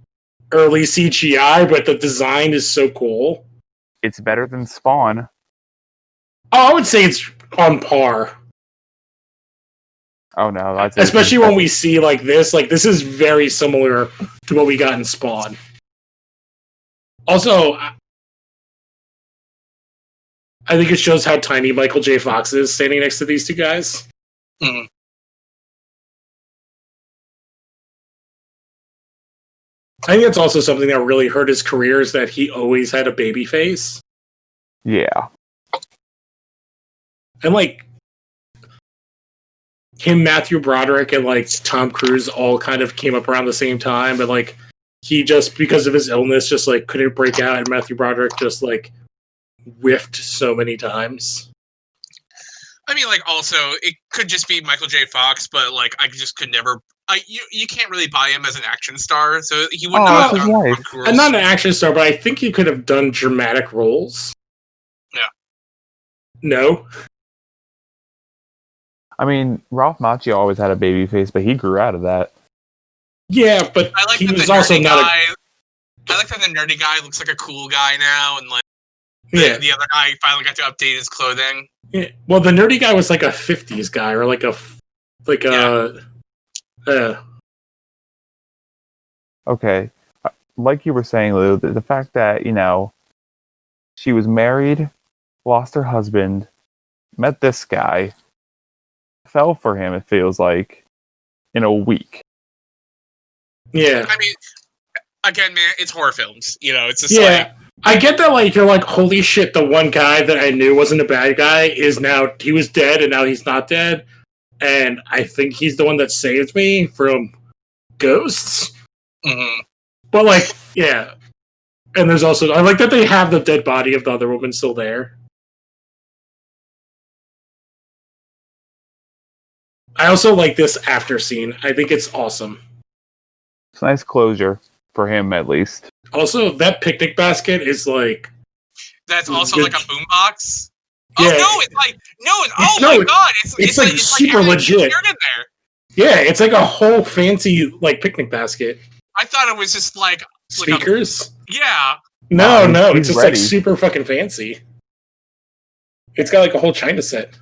A: early CGI, but the design is so cool.
C: It's better than Spawn.
A: Oh, I would say it's on par.
C: Oh no,
A: especially when we see like this is very similar to what we got in Spawn. Also, I think it shows how tiny Micheal J. Fox is standing next to these two guys.
B: Mm-hmm.
A: I think that's also something that really hurt his career is that he always had a baby face.
C: Yeah.
A: And like him, Matthew Broderick, and like Tom Cruise all kind of came up around the same time, but like he just because of his illness just like couldn't break out, and Matthew Broderick just like whiffed so many times.
B: I mean, like also it could just be Micheal J. Fox, but like I just could never. You can't really buy him as an action star, so he would not have done Tom Cruise.
A: And not an action star, but I think he could have done dramatic roles.
B: Yeah.
A: No.
C: I mean, Ralph Macchio always had a baby face, but he grew out of that.
A: Yeah, but
B: I like
A: he
B: that
A: was
B: the
A: also
B: nerdy
A: not.
B: I like that the nerdy guy looks like a cool guy now, and like
A: the
B: other guy finally got to update his clothing.
A: Yeah. Well, the nerdy guy was like a '50s guy, or like a
C: Okay, like you were saying, Lou, the fact that she was married, lost her husband, met this guy, fell for him. It feels like in a week.
A: Yeah.
B: I mean, again, man, it's horror films. It's just
A: like I get that. Like you're like, holy shit! The one guy that I knew wasn't a bad guy he was dead, and now he's not dead. And I think he's the one that saved me from ghosts.
B: Mm-hmm.
A: But like, yeah. And there's also I like that they have the dead body of the other woman still there. I also like this after scene. I think it's awesome.
C: It's nice closure for him, at least.
A: Also, that picnic basket is like
B: That's also like a boombox.
A: Yeah.
B: Oh no! It's like my god!
A: It's like super legit.
B: In there.
A: Yeah, it's like a whole fancy like picnic basket.
B: I thought it was just like
A: speakers.
B: Yeah.
A: No, it's just ready. Like super fucking fancy. It's got like a whole China set.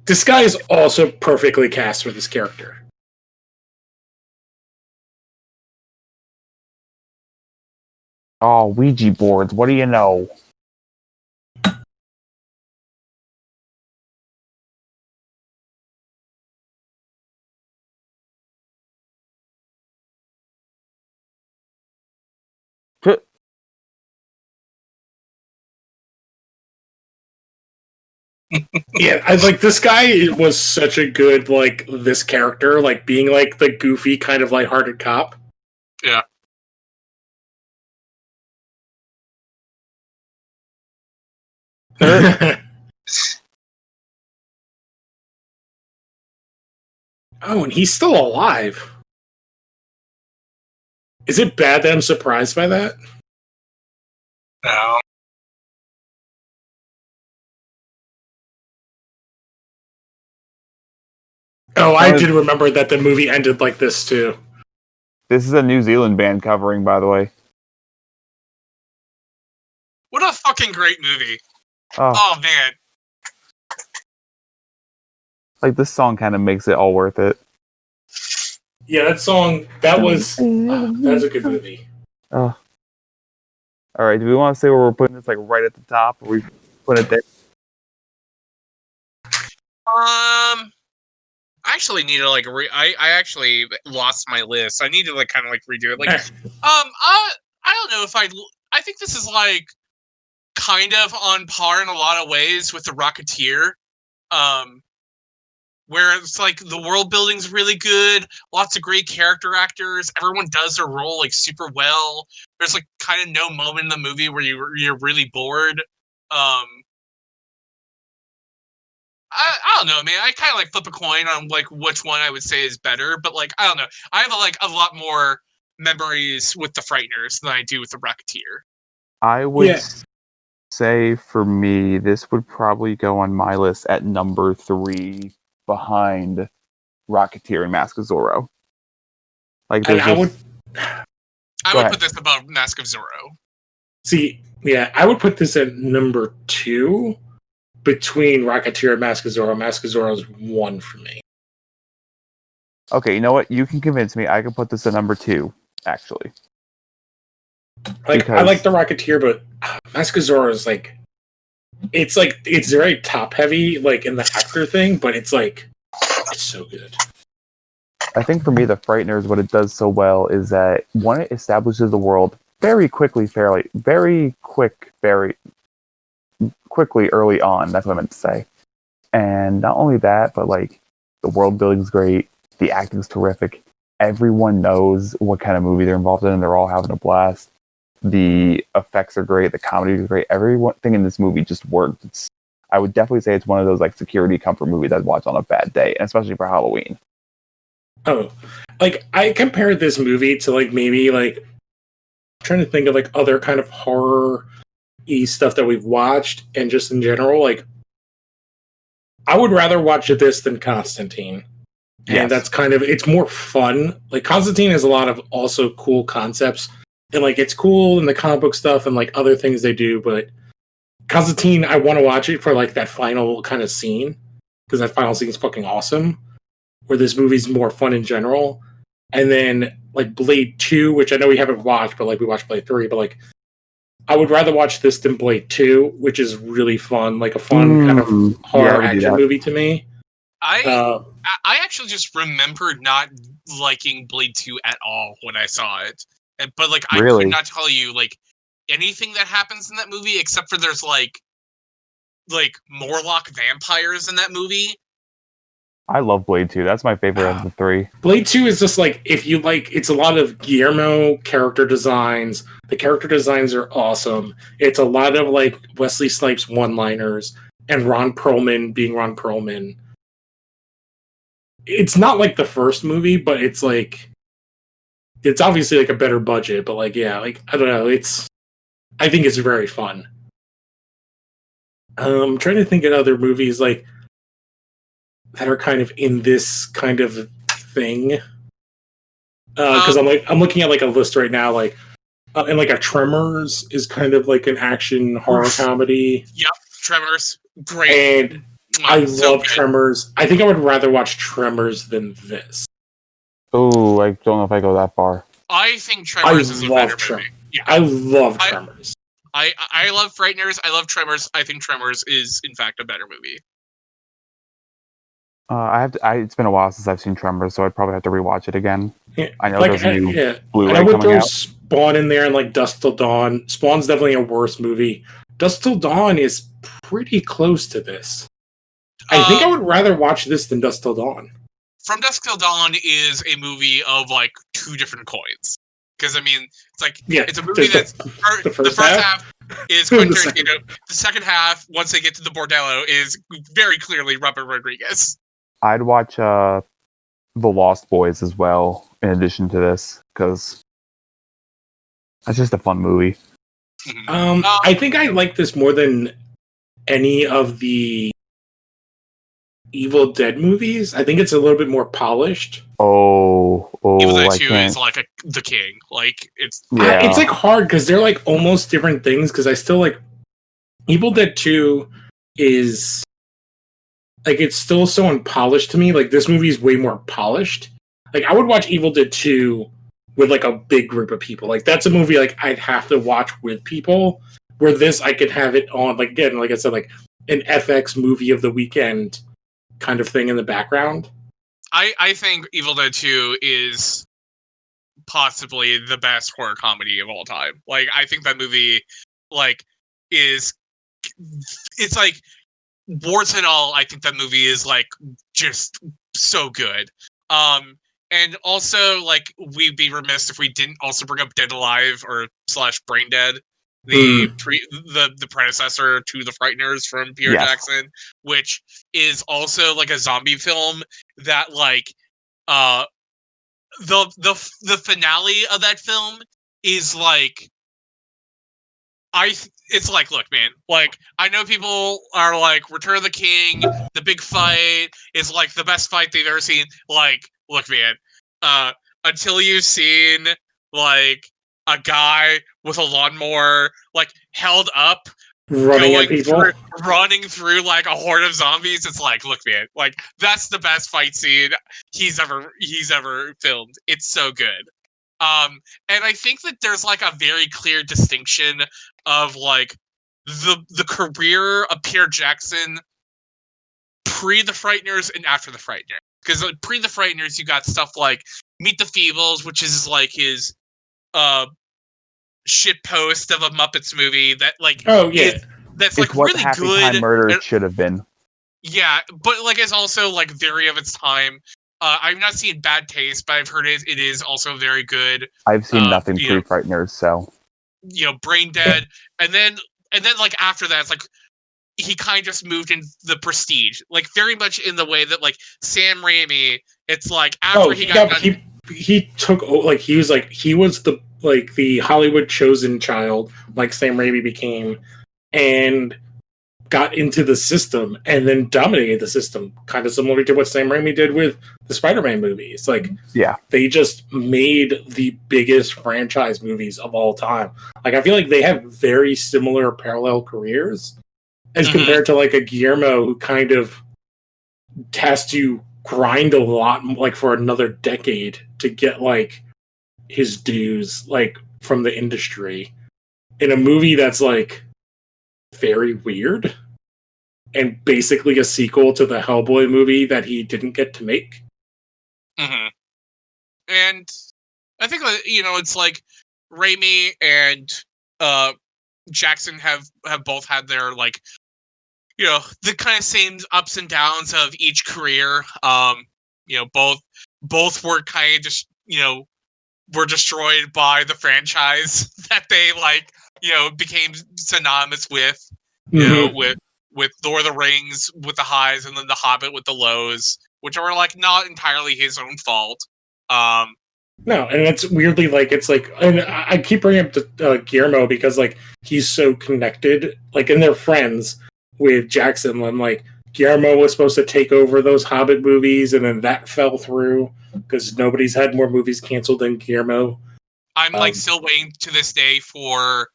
A: This guy is also perfectly cast for this character.
C: Oh, Ouija boards. What do you know?
A: Yeah, I like this guy was such a good like this character, like being like the goofy kind of lighthearted cop.
B: Yeah.
A: Oh, and he's still alive. Is it bad that I'm surprised by that?
B: No.
A: Oh, I did remember that the movie ended like this, too.
C: This is a New Zealand band covering, by the way.
B: What a fucking great movie. Oh man.
C: Like, this song kind of makes it all worth it.
A: Yeah, that song, that's a good movie.
C: Oh. Alright, do we want to say where we're putting this, like, right at the top, or we put it there?
B: I actually need to like I actually lost my list. I need to like kind of like redo it. Like, I don't know if I think this is like kind of on par in a lot of ways with The Rocketeer. Where it's like the world building's really good, lots of great character actors, everyone does their role like super well. There's like kind of no moment in the movie where you're really bored. I don't know, man. I kind of like flip a coin on like which one I would say is better, but like I don't know. I have like a lot more memories with the Frighteners than I do with the Rocketeer.
C: I would say for me, this would probably go on my list at number 3 behind Rocketeer and Mask of Zorro. Like
A: I would
B: put this above Mask of Zorro.
A: See, yeah, I would put this at number 2. Between Rocketeer and Mask of Zorro. Mask of Zorro is 1 for me.
C: Okay, you know what? You can convince me. I can put this at number 2, actually.
A: Like, I like the Rocketeer, but Mask of Zorro is like... It's very top-heavy, like, in the actor thing, but it's like... It's so good.
C: I think for me, the Frighteners, what it does so well is that, one, it establishes the world very quickly early on. That's what I meant to say. And not only that, but like the world building's great, the acting's terrific. Everyone knows what kind of movie they're involved in, and they're all having a blast. The effects are great, the comedy is great. Everything in this movie just works. I would definitely say it's one of those like security comfort movies I'd watch on a bad day, and especially for Halloween.
A: Oh, like I compared this movie to like maybe like I'm trying to think of like other kind of horror stuff that we've watched, and just in general, like I would rather watch this than Constantine. And that's kind of, it's more fun. Like Constantine has a lot of also cool concepts, and like it's cool in the comic book stuff and like other things they do, but Constantine, I want to watch it for like that final kind of scene, because that final scene is fucking awesome. Where this movie's more fun in general. And then like Blade 2, which I know we haven't watched, but like we watched Blade 3, but like I would rather watch this than Blade 2, which is really fun, like a fun kind of horror action movie to me.
B: I actually just remembered not liking Blade 2 at all when I saw it. But like I could not tell you like anything that happens in that movie except for there's like Morlock vampires in that movie.
C: I love Blade 2. That's my favorite of the 3.
A: Blade 2 is just like, if you like, it's a lot of Guillermo character designs. The character designs are awesome. It's a lot of like Wesley Snipes one-liners and Ron Perlman being Ron Perlman. It's not like the first movie, but it's like, it's obviously like a better budget, but like, yeah, like, I don't know. I think it's very fun. I'm trying to think of other movies like that are kind of in this kind of thing. Because I'm looking at like a list right now, like and like a Tremors is kind of like an action horror comedy.
B: Yep, Tremors, great.
A: And I love Tremors. I think I would rather watch Tremors than this.
C: Oh, I don't know if I go that far.
B: I think Tremors is a better movie. Yeah.
A: I love Tremors.
B: I love Frighteners. I love Tremors. I think Tremors is in fact a better movie.
C: It's been a while since I've seen Tremors, so I'd probably have to rewatch it again.
A: Yeah,
C: I know
A: like,
C: there's a new Blu-ray
A: and I would
C: coming
A: throw
C: out.
A: Spawn in there and like Dusk Till Dawn. Spawn's definitely a worse movie. Dusk Till Dawn is pretty close to this. I think I would rather watch this than Dusk Till Dawn.
B: From Dusk Till Dawn is a movie of like two different coins. Because I mean, it's like it's a movie that's the first half is Quentin Tarantino. The second half, once they get to the bordello, is very clearly Robert Rodriguez.
C: I'd watch The Lost Boys as well, in addition to this, because it's just a fun movie.
A: I think I like this more than any of the Evil Dead movies. I think it's a little bit more polished.
C: Evil
B: Dead 2 is like the king. Like it's
A: like hard because they're like almost different things. Because I still like Evil Dead 2 is like it's still so unpolished to me. Like this movie is way more polished. Like I would watch Evil Dead 2 with like a big group of people. Like that's a movie like I'd have to watch with people. Where this I could have it on like again, like I said, like an FX movie of the weekend kind of thing in the background.
B: I think Evil Dead 2 is possibly the best horror comedy of all time. Like I think that movie like it's like warts and all. I think that movie is like just so good. And also like we'd be remiss if we didn't also bring up Dead Alive or / Brain Dead, the predecessor to the Frighteners from Peter Jackson, which is also like a zombie film that like the finale of that film is like it's like, look, man, like I know people are like Return of the King, the big fight is like the best fight they've ever seen. Like, look, man, until you've seen like a guy with a lawnmower like held up running through like a horde of zombies, it's like, look, man, like that's the best fight scene he's ever filmed. It's so good. And I think that there's like a very clear distinction of like the career of Peter Jackson pre the Frighteners and after the Frighteners. Because pre the Frighteners, you got stuff like Meet the Feebles, which is like his shit post of a Muppets movie that like that's like
C: what
B: really
C: Happy
B: good.
C: Time Murder should have been.
B: Yeah, but like it's also like very of its time. I've not seen Bad Taste, but I've heard it is also very good.
C: I've seen nothing pre-Frighteners, so
B: Brain Dead, and then like after that, it's like he kind of just moved in the Prestige, like very much in the way that like Sam Raimi. It's like after
A: he took like he was the Hollywood chosen child, like Sam Raimi became, and got into the system and then dominated the system, kind of similar to what Sam Raimi did with the Spider-Man movies. Like, they just made the biggest franchise movies of all time. Like, I feel like they have very similar parallel careers as compared to like a Guillermo who kind of has to grind a lot, like for another decade to get like his dues, like from the industry in a movie that's like very weird and basically a sequel to the Hellboy movie that he didn't get to make.
B: And I think it's like Raimi and Jackson have both had their like the kind of same ups and downs of each career. Both were kind of just were destroyed by the franchise that they like became synonymous with. With Lord of the Rings with the highs and then The Hobbit with the lows, which are like not entirely his own fault.
A: No, and it's weirdly like it's like, and I keep bringing up Guillermo because like he's so connected, like, and they're friends with Jackson. And like Guillermo was supposed to take over those Hobbit movies, and then that fell through because nobody's had more movies canceled than Guillermo.
B: I'm like still waiting to this day for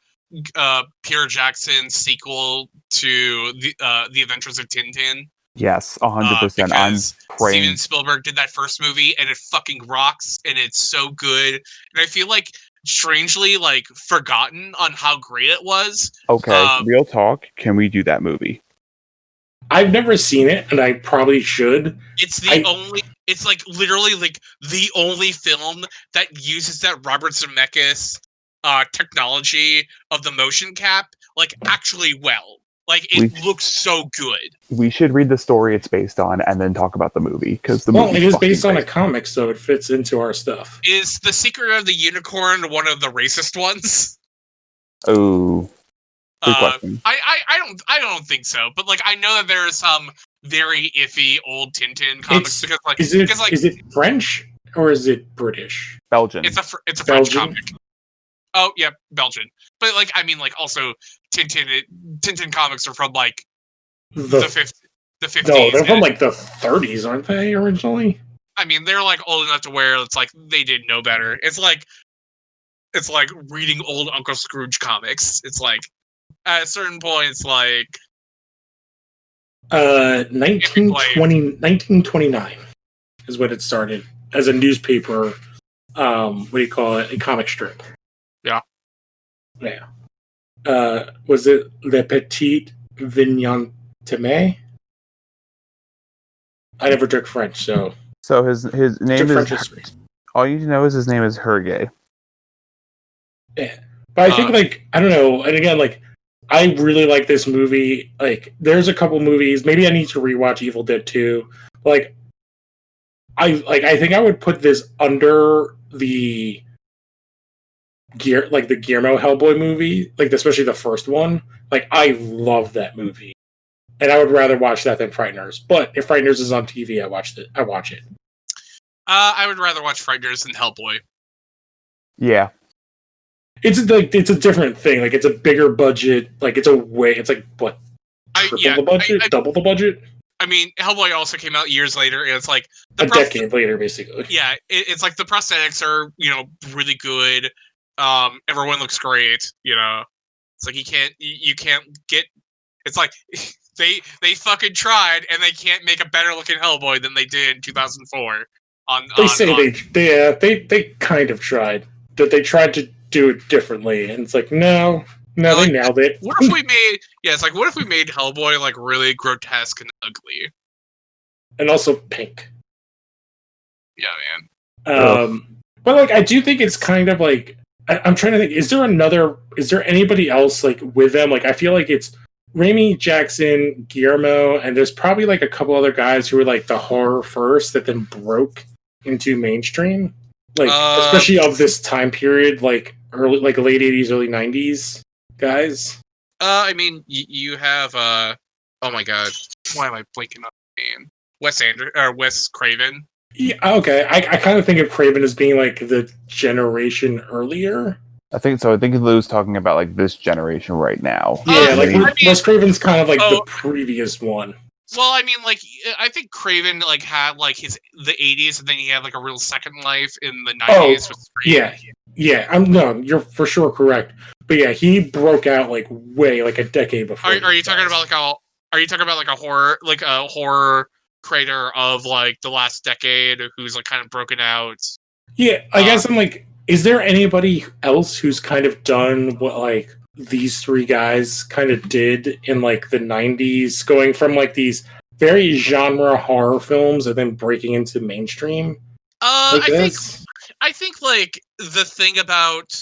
B: Peter Jackson's sequel to the Adventures of Tintin.
C: Yes, 100%. I'm
B: Because
C: praying.
B: Steven Spielberg did that first movie and it fucking rocks and it's so good. And I feel like strangely like forgotten on how great it was.
C: Okay, real talk. Can we do that movie?
A: I've never seen it, and I probably should.
B: It's the only. It's like literally like the only film that uses that Robert Zemeckis technology of the motion cap like actually well. Like it looks so good.
C: We should read the story it's based on and then talk about the movie because
A: it is based on a comic, so it fits into our stuff.
B: Is The Secret of the Unicorn one of the racist ones?
C: Oh, good question.
B: I don't think so, but like I know that there are some very iffy old Tintin comics because like
A: is it French or is it British?
C: Belgian.
B: It's a French comic. Oh yeah, Belgian. But like I mean like also Tintin comics are from like the 50s.
A: No, they're from like the 30s, aren't they originally?
B: I mean, they're like old enough to where it's like they did know better. It's like reading old Uncle Scrooge comics. It's like at certain points like
A: 1929 is when it started as a newspaper. What do you call it? A comic strip.
B: Yeah.
A: Was it Le Petit Vignanteme? I never took French, so
C: his name is. All you know is his name is Hergé.
A: Yeah, but I think like I don't know, and again like I really like this movie. Like there's a couple movies. Maybe I need to rewatch Evil Dead 2. Like I think I would put this under the the Guillermo Hellboy movie, like especially the first one. Like I love that movie. And I would rather watch that than Frighteners. But if Frighteners is on TV, I watch it.
B: I would rather watch Frightners than Hellboy.
C: Yeah.
A: It's a different thing. Like it's a bigger budget. Like it's like what? Triple the budget? Double the budget?
B: I mean, Hellboy also came out years later, and it's like
A: a decade later, basically.
B: Yeah, it's like the prosthetics are really good. Everyone looks great. It's like you can't get. It's like they fucking tried, and they can't make a better looking Hellboy than they did in 2004.
A: They kind of tried. That they tried to do it differently, and it's like no, they nailed it.
B: What if we made? Yeah, it's like what if we made Hellboy like really grotesque and ugly,
A: and also pink.
B: Yeah, man.
A: But like I do think it's kind of like I'm trying to think. Is there anybody else like with them? Like I feel like it's Raimi, Jackson, Guillermo, and there's probably like a couple other guys who were like the horror first that then broke into mainstream. Like especially of this time period, like late 80s, early 90s guys.
B: I mean you have oh my god, why am I blanking on the name? Wes Craven.
A: Yeah, okay. I kind of think of Craven as being like the generation earlier.
C: I think so. I think Lou's talking about like this generation right now.
A: Yeah, Wes Craven's kind of like the previous one.
B: Well, I mean, like I think Craven like had like the 80s, and then he had like a real second life in the 90s.
A: No, you're for sure correct. But yeah, he broke out like way like a decade before.
B: Are you talking about like a horror creator of like the last decade who's like kind of broken out?
A: Yeah, I guess I'm like, is there anybody else who's kind of done what like these three guys kind of did in like the 90s, going from like these very genre horror films and then breaking into mainstream?
B: I think like the thing about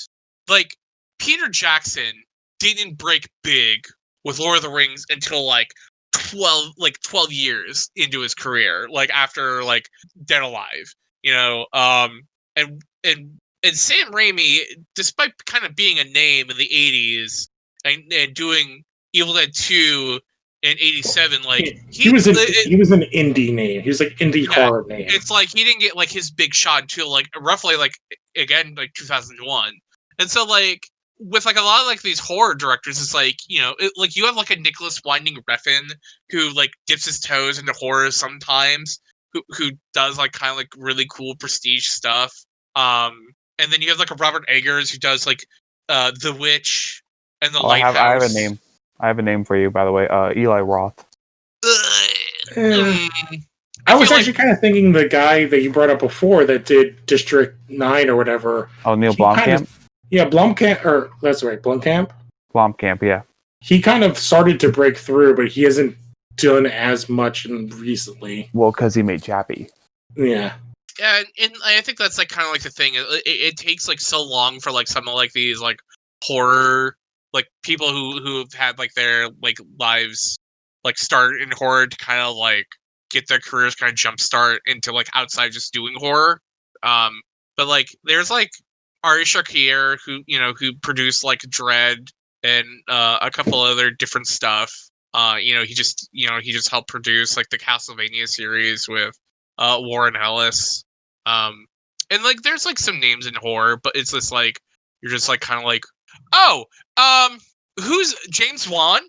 B: like Peter Jackson didn't break big with Lord of the Rings until like 12 years into his career, like after like Dead Alive, and Sam Raimi, despite kind of being a name in the 80s and doing Evil Dead 2 in '87, like
A: he was an indie name. He was like indie horror name.
B: It's like he didn't get like his big shot until like roughly like again like 2001, and so like with like a lot of like these horror directors, it's like like you have like a Nicholas Winding Refn who like dips his toes into horror sometimes, who does like kind of like really cool prestige stuff. And then you have like a Robert Eggers who does like The Witch and The Lighthouse.
C: I have a name. I have a name for you, by the way. Eli Roth.
A: I was actually kind of thinking the guy that you brought up before that did District 9 or whatever.
C: Oh, Neil Blomkamp?
A: Blomkamp, or that's right, Blomkamp?
C: Blomkamp, yeah.
A: He kind of started to break through, but he hasn't done as much recently.
C: Well, because he made Chappie.
A: Yeah.
B: Yeah, and I think that's like kind of like the thing. It takes like so long for like some of like these like horror like people who've had like their like lives like start in horror to kind of like get their careers kind of jumpstart into like outside just doing horror. But like there's like Ari Shaffir who produced like Dread and a couple other different stuff. He just helped produce like the Castlevania series with Warren Ellis. And like there's like some names in horror, but it's just like you're just like kind of like, who's James Wan?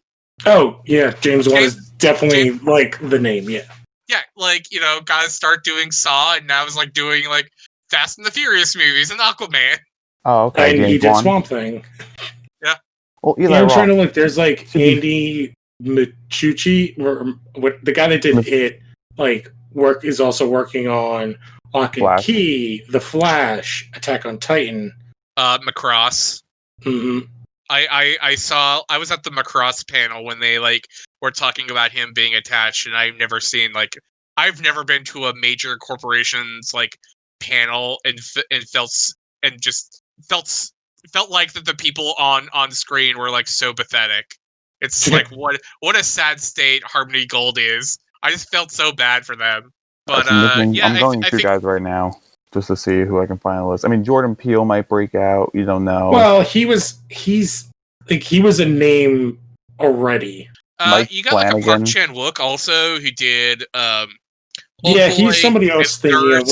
A: Oh yeah, James Wan is definitely like the name. Yeah.
B: Yeah, like guys start doing Saw, and now is like doing like Fast and the Furious movies and Aquaman.
C: Oh, okay.
A: And
C: James
A: he did
C: Wan.
A: Swamp Thing.
B: Yeah.
C: Well, Eli
A: I'm
C: Roth.
A: trying to look. There's like Andy Michucci, or what the guy that did It, like is also working on Lock and Key, The Flash, Attack on Titan.
B: Macross.
A: Mm-hmm.
B: I was at the Macross panel when they like were talking about him being attached, and I've never been to a major corporation's like panel and felt like that the people on screen were like so pathetic. It's like what a sad state Harmony Gold is. I just felt so bad for them. But
C: I'm going through guys right now just to see who I can find on the list. I mean, Jordan Peele might break out. You don't know.
A: Well, he was a name already.
B: You got like a Park Chan-wook also who did.
A: He's somebody else thinking of.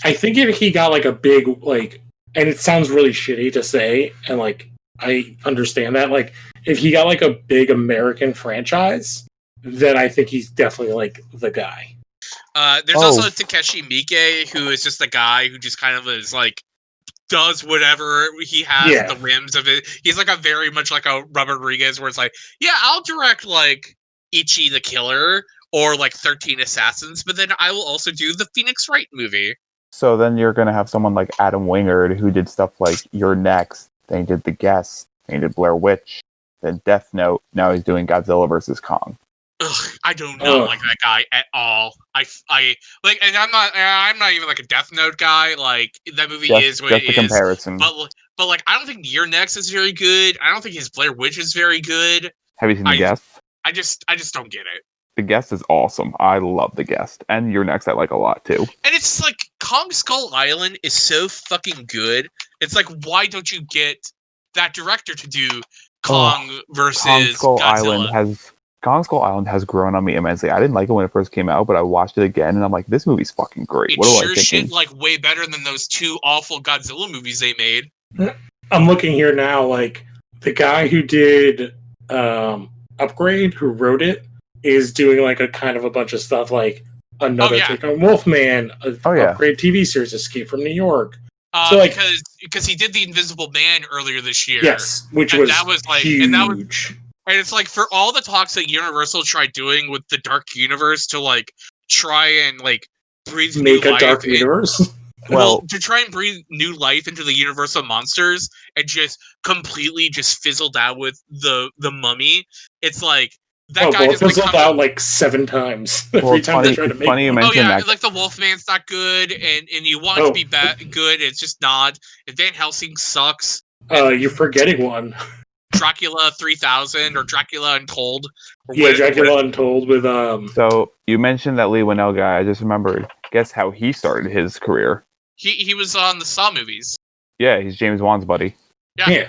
A: I think if he got like a big like, and it sounds really shitty to say, and like I understand that, like if he got like a big American franchise, then I think he's definitely like the guy.
B: There's also Takeshi Miike, who is just a guy who just kind of is like does whatever he has at the whims of it. He's like a very much like a Robert Rodriguez, where it's like, yeah, I'll direct like Ichi the Killer or like 13 Assassins, but then I will also do the Phoenix Wright movie.
C: So then you're gonna have someone like Adam Wingard who did stuff like You're Next, then he did The Guest, then he did Blair Witch, then Death Note. Now he's doing Godzilla vs. Kong.
B: Ugh, I do not like that guy at all. I like, and I'm not even like a Death Note guy. Like that movie is what it is.
C: Comparison.
B: But like, I don't think Your Next is very good. I don't think his Blair Witch is very good.
C: Have you seen The Guest?
B: I just don't get it.
C: The Guest is awesome. I love The Guest, and Your Next I like a lot too.
B: And it's like Kong Skull Island is so fucking good. It's like, why don't you get that director to do Kong versus Godzilla?
C: Kong Skull Island has grown on me immensely. I didn't like it when it first came out, but I watched it again, and I'm like, this movie's fucking great. What am I thinking?
B: Like way better than those two awful Godzilla movies they made.
A: I'm looking here now, like the guy who did Upgrade, who wrote it, is doing like a kind of a bunch of stuff, like another take on Wolfman, Upgrade TV series, Escape from New York.
B: So like, because he did The Invisible Man earlier this year.
A: Yes, which was like huge.
B: And it's like for all the talks that Universal tried doing with the Dark Universe to like try and like breathe
A: make new a life dark universe.
B: Well, to try and breathe new life into the Universal monsters, and just completely just fizzled out with the Mummy. It's like that guy just
A: fizzled out like 7 times every time they tried to make.
C: Funny you mentioned that.
B: Like the Wolfman's not good, and you want it to be good. It's just not. And Van Helsing sucks.
A: You're forgetting one.
B: Dracula 3000 or Dracula Untold.
A: Dracula Untold with
C: So you mentioned that Lee Winnell guy. I just remembered. Guess how he started his career?
B: He was on the Saw movies.
C: Yeah, he's James Wan's buddy.
B: Yeah.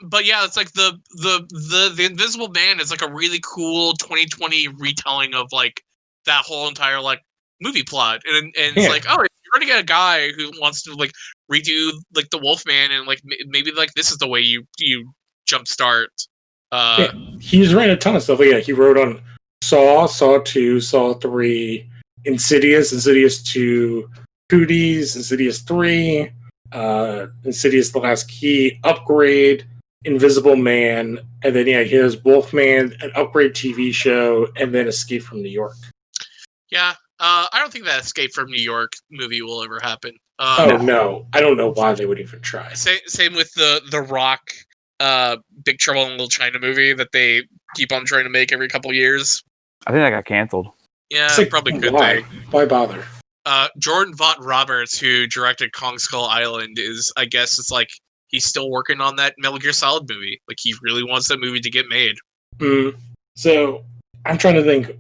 B: But yeah, it's like the Invisible Man is like a really cool 2020 retelling of like that whole entire like movie plot, and it's
A: Yeah.
B: like, oh, if you're gonna get a guy who wants to like redo like the Wolfman, and like maybe like this is the way you jumpstart.
A: Yeah, he's written a ton of stuff. Yeah, he wrote on Saw, Saw 2, Saw 3, Insidious, Insidious 2, Cooties, Insidious 3, Insidious The Last Key, Upgrade, Invisible Man, and then yeah, he has Wolfman, an Upgrade TV show, and then Escape from New York.
B: Yeah, I don't think that Escape from New York movie will ever happen.
A: No, I don't know why they would even try.
B: Same with the Rock, Big Trouble in Little China movie that they keep on trying to make every couple years.
C: I think that got canceled.
B: Yeah,
A: Like,
B: probably good
A: why?
B: thing.
A: Why bother?
B: Jordan Vaught Roberts, who directed Kong Skull Island, is, I guess, it's like he's still working on that Metal Gear Solid movie. Like he really wants that movie to get made.
A: So I'm trying to think.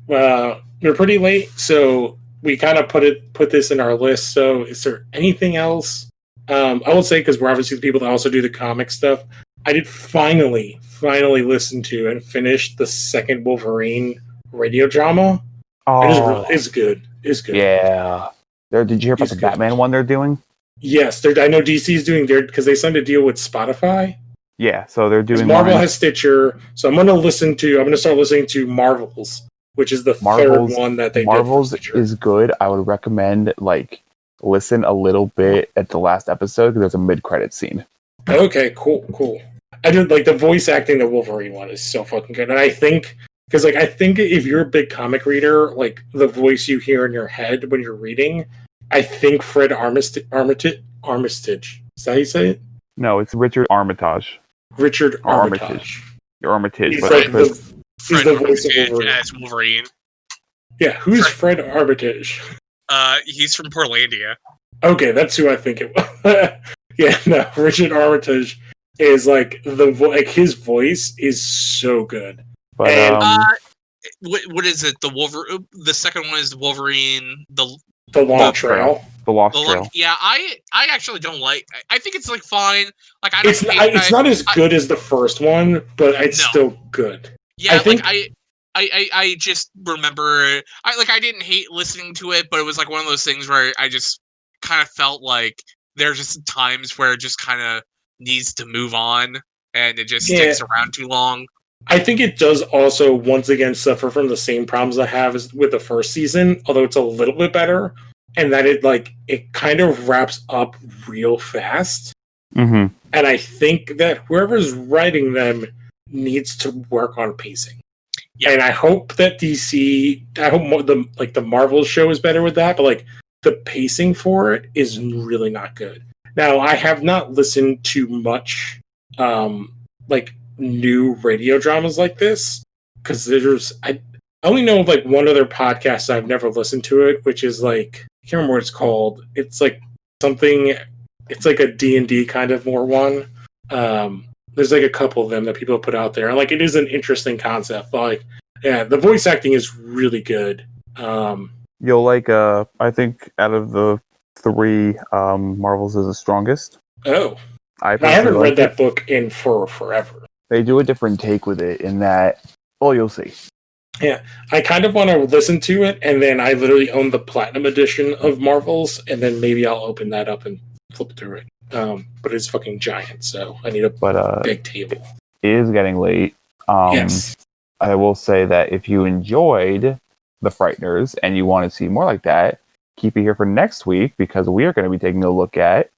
A: We're pretty late, so we kind of put this in our list. So is there anything else? I will say, because we're obviously the people that also do the comic stuff. I did finally listen to and finish the second Wolverine radio drama.
C: Oh,
A: It's good. It's good.
C: yeah. Did you hear about
A: It's
C: the
A: good.
C: Batman one they're doing?
A: Yes, I know DC's doing their, because they signed a deal with Spotify.
C: Yeah, so they're doing
A: Marvel
C: one.
A: has Stitcher, so I'm going to start listening to Marvels, which is the third one that they
C: Marvels
A: did for Stitcher.
C: is good. I would recommend listen a little bit at the last episode because there's a mid-credit scene.
A: Okay, cool. I did like the voice acting. The Wolverine one is so fucking good, and I think because I think if you're a big comic reader, like the voice you hear in your head when you're reading, I think Fred Armitage. Is that how you say it?
C: No, it's Richard Armitage.
A: Richard Armitage.
C: Armitage.
A: He's
C: But
A: like
C: but
B: Fred
A: the voice of
B: Armitage
A: Wolverine.
B: as Wolverine.
A: Yeah, who's Fred Armitage?
B: He's from Portlandia.
A: Okay, that's who I think it was. Yeah, no, Richard Armitage is like his voice is so good.
C: but
A: And-
B: What is it? The second one is Wolverine.
A: The Long
C: Lost
A: Trail.
C: the Lost Trail.
B: Yeah, I actually don't like. I think it's like fine. Like I
A: It's not as good as the first one, but it's still good.
B: Yeah,
A: I think-
B: I just remember I didn't hate listening to it, but it was like one of those things where I just kind of felt like there's just times where it just kind of needs to move on and it just sticks around too long.
A: I think it does also once again suffer from the same problems I have as with the first season, although it's a little bit better, and that it kind of wraps up real fast.
C: Mm-hmm.
A: And I think that whoever's writing them needs to work on pacing.
B: Yeah.
A: And I hope that the Marvel show is better with that, but the pacing for it is really not good. Now, I have not listened to much new radio dramas like this, because I only know of one other podcast. I've never listened to it, which is I can't remember what it's called. It's something. It's like a D&D kind of more one. There's a couple of them that people put out there, and it is an interesting concept. But the voice acting is really good.
C: You'll I think out of the three, Marvels is the strongest.
A: Oh,
C: I
A: haven't read that book in forever.
C: They do a different take with it in that. Well, you'll see.
A: Yeah, I kind of want to listen to it, and then I literally own the Platinum Edition of Marvels, and then maybe I'll open that up and flip through it. But it's fucking giant, so I need a big table.
C: It is getting late.
A: Yes.
C: I will say that if you enjoyed the Frighteners and you want to see more like that, keep it here for next week, because we are going to be taking a look at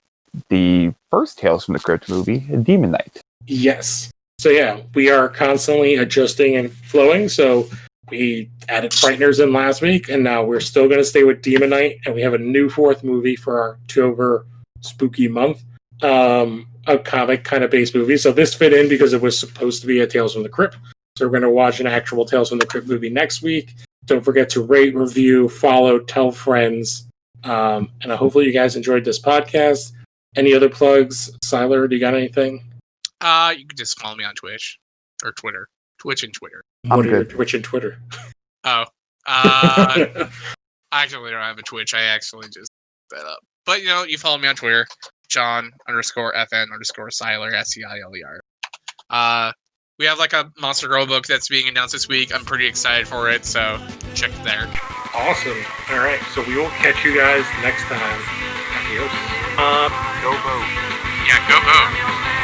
C: the first Tales from the Crypt movie, Demon Knight.
A: Yes. So yeah, we are constantly adjusting and flowing. So we added Frighteners in last week, and now we're still going to stay with Demon Knight, and we have a new fourth movie for our October spooky month, a comic kind of based movie. So this fit in because it was supposed to be a Tales from the Crypt. So we're going to watch an actual Tales from the Crypt movie next week. Don't forget to rate, review, follow, tell friends, and hopefully you guys enjoyed this podcast. Any other plugs? Siler, do you got anything?
B: You can just follow me on Twitch or Twitter. Twitch and Twitter.
A: What are your Twitch and Twitter?
B: Oh. I actually don't have a Twitch. I actually just set that up. But you follow me on Twitter, John_FN_Siler, SEILER. We have like a Monster Girl book that's being announced this week. I'm pretty excited for it, so check it there.
A: Awesome. All right, so we will catch you guys next time. Adios.
D: Go vote.
B: Yeah, go vote.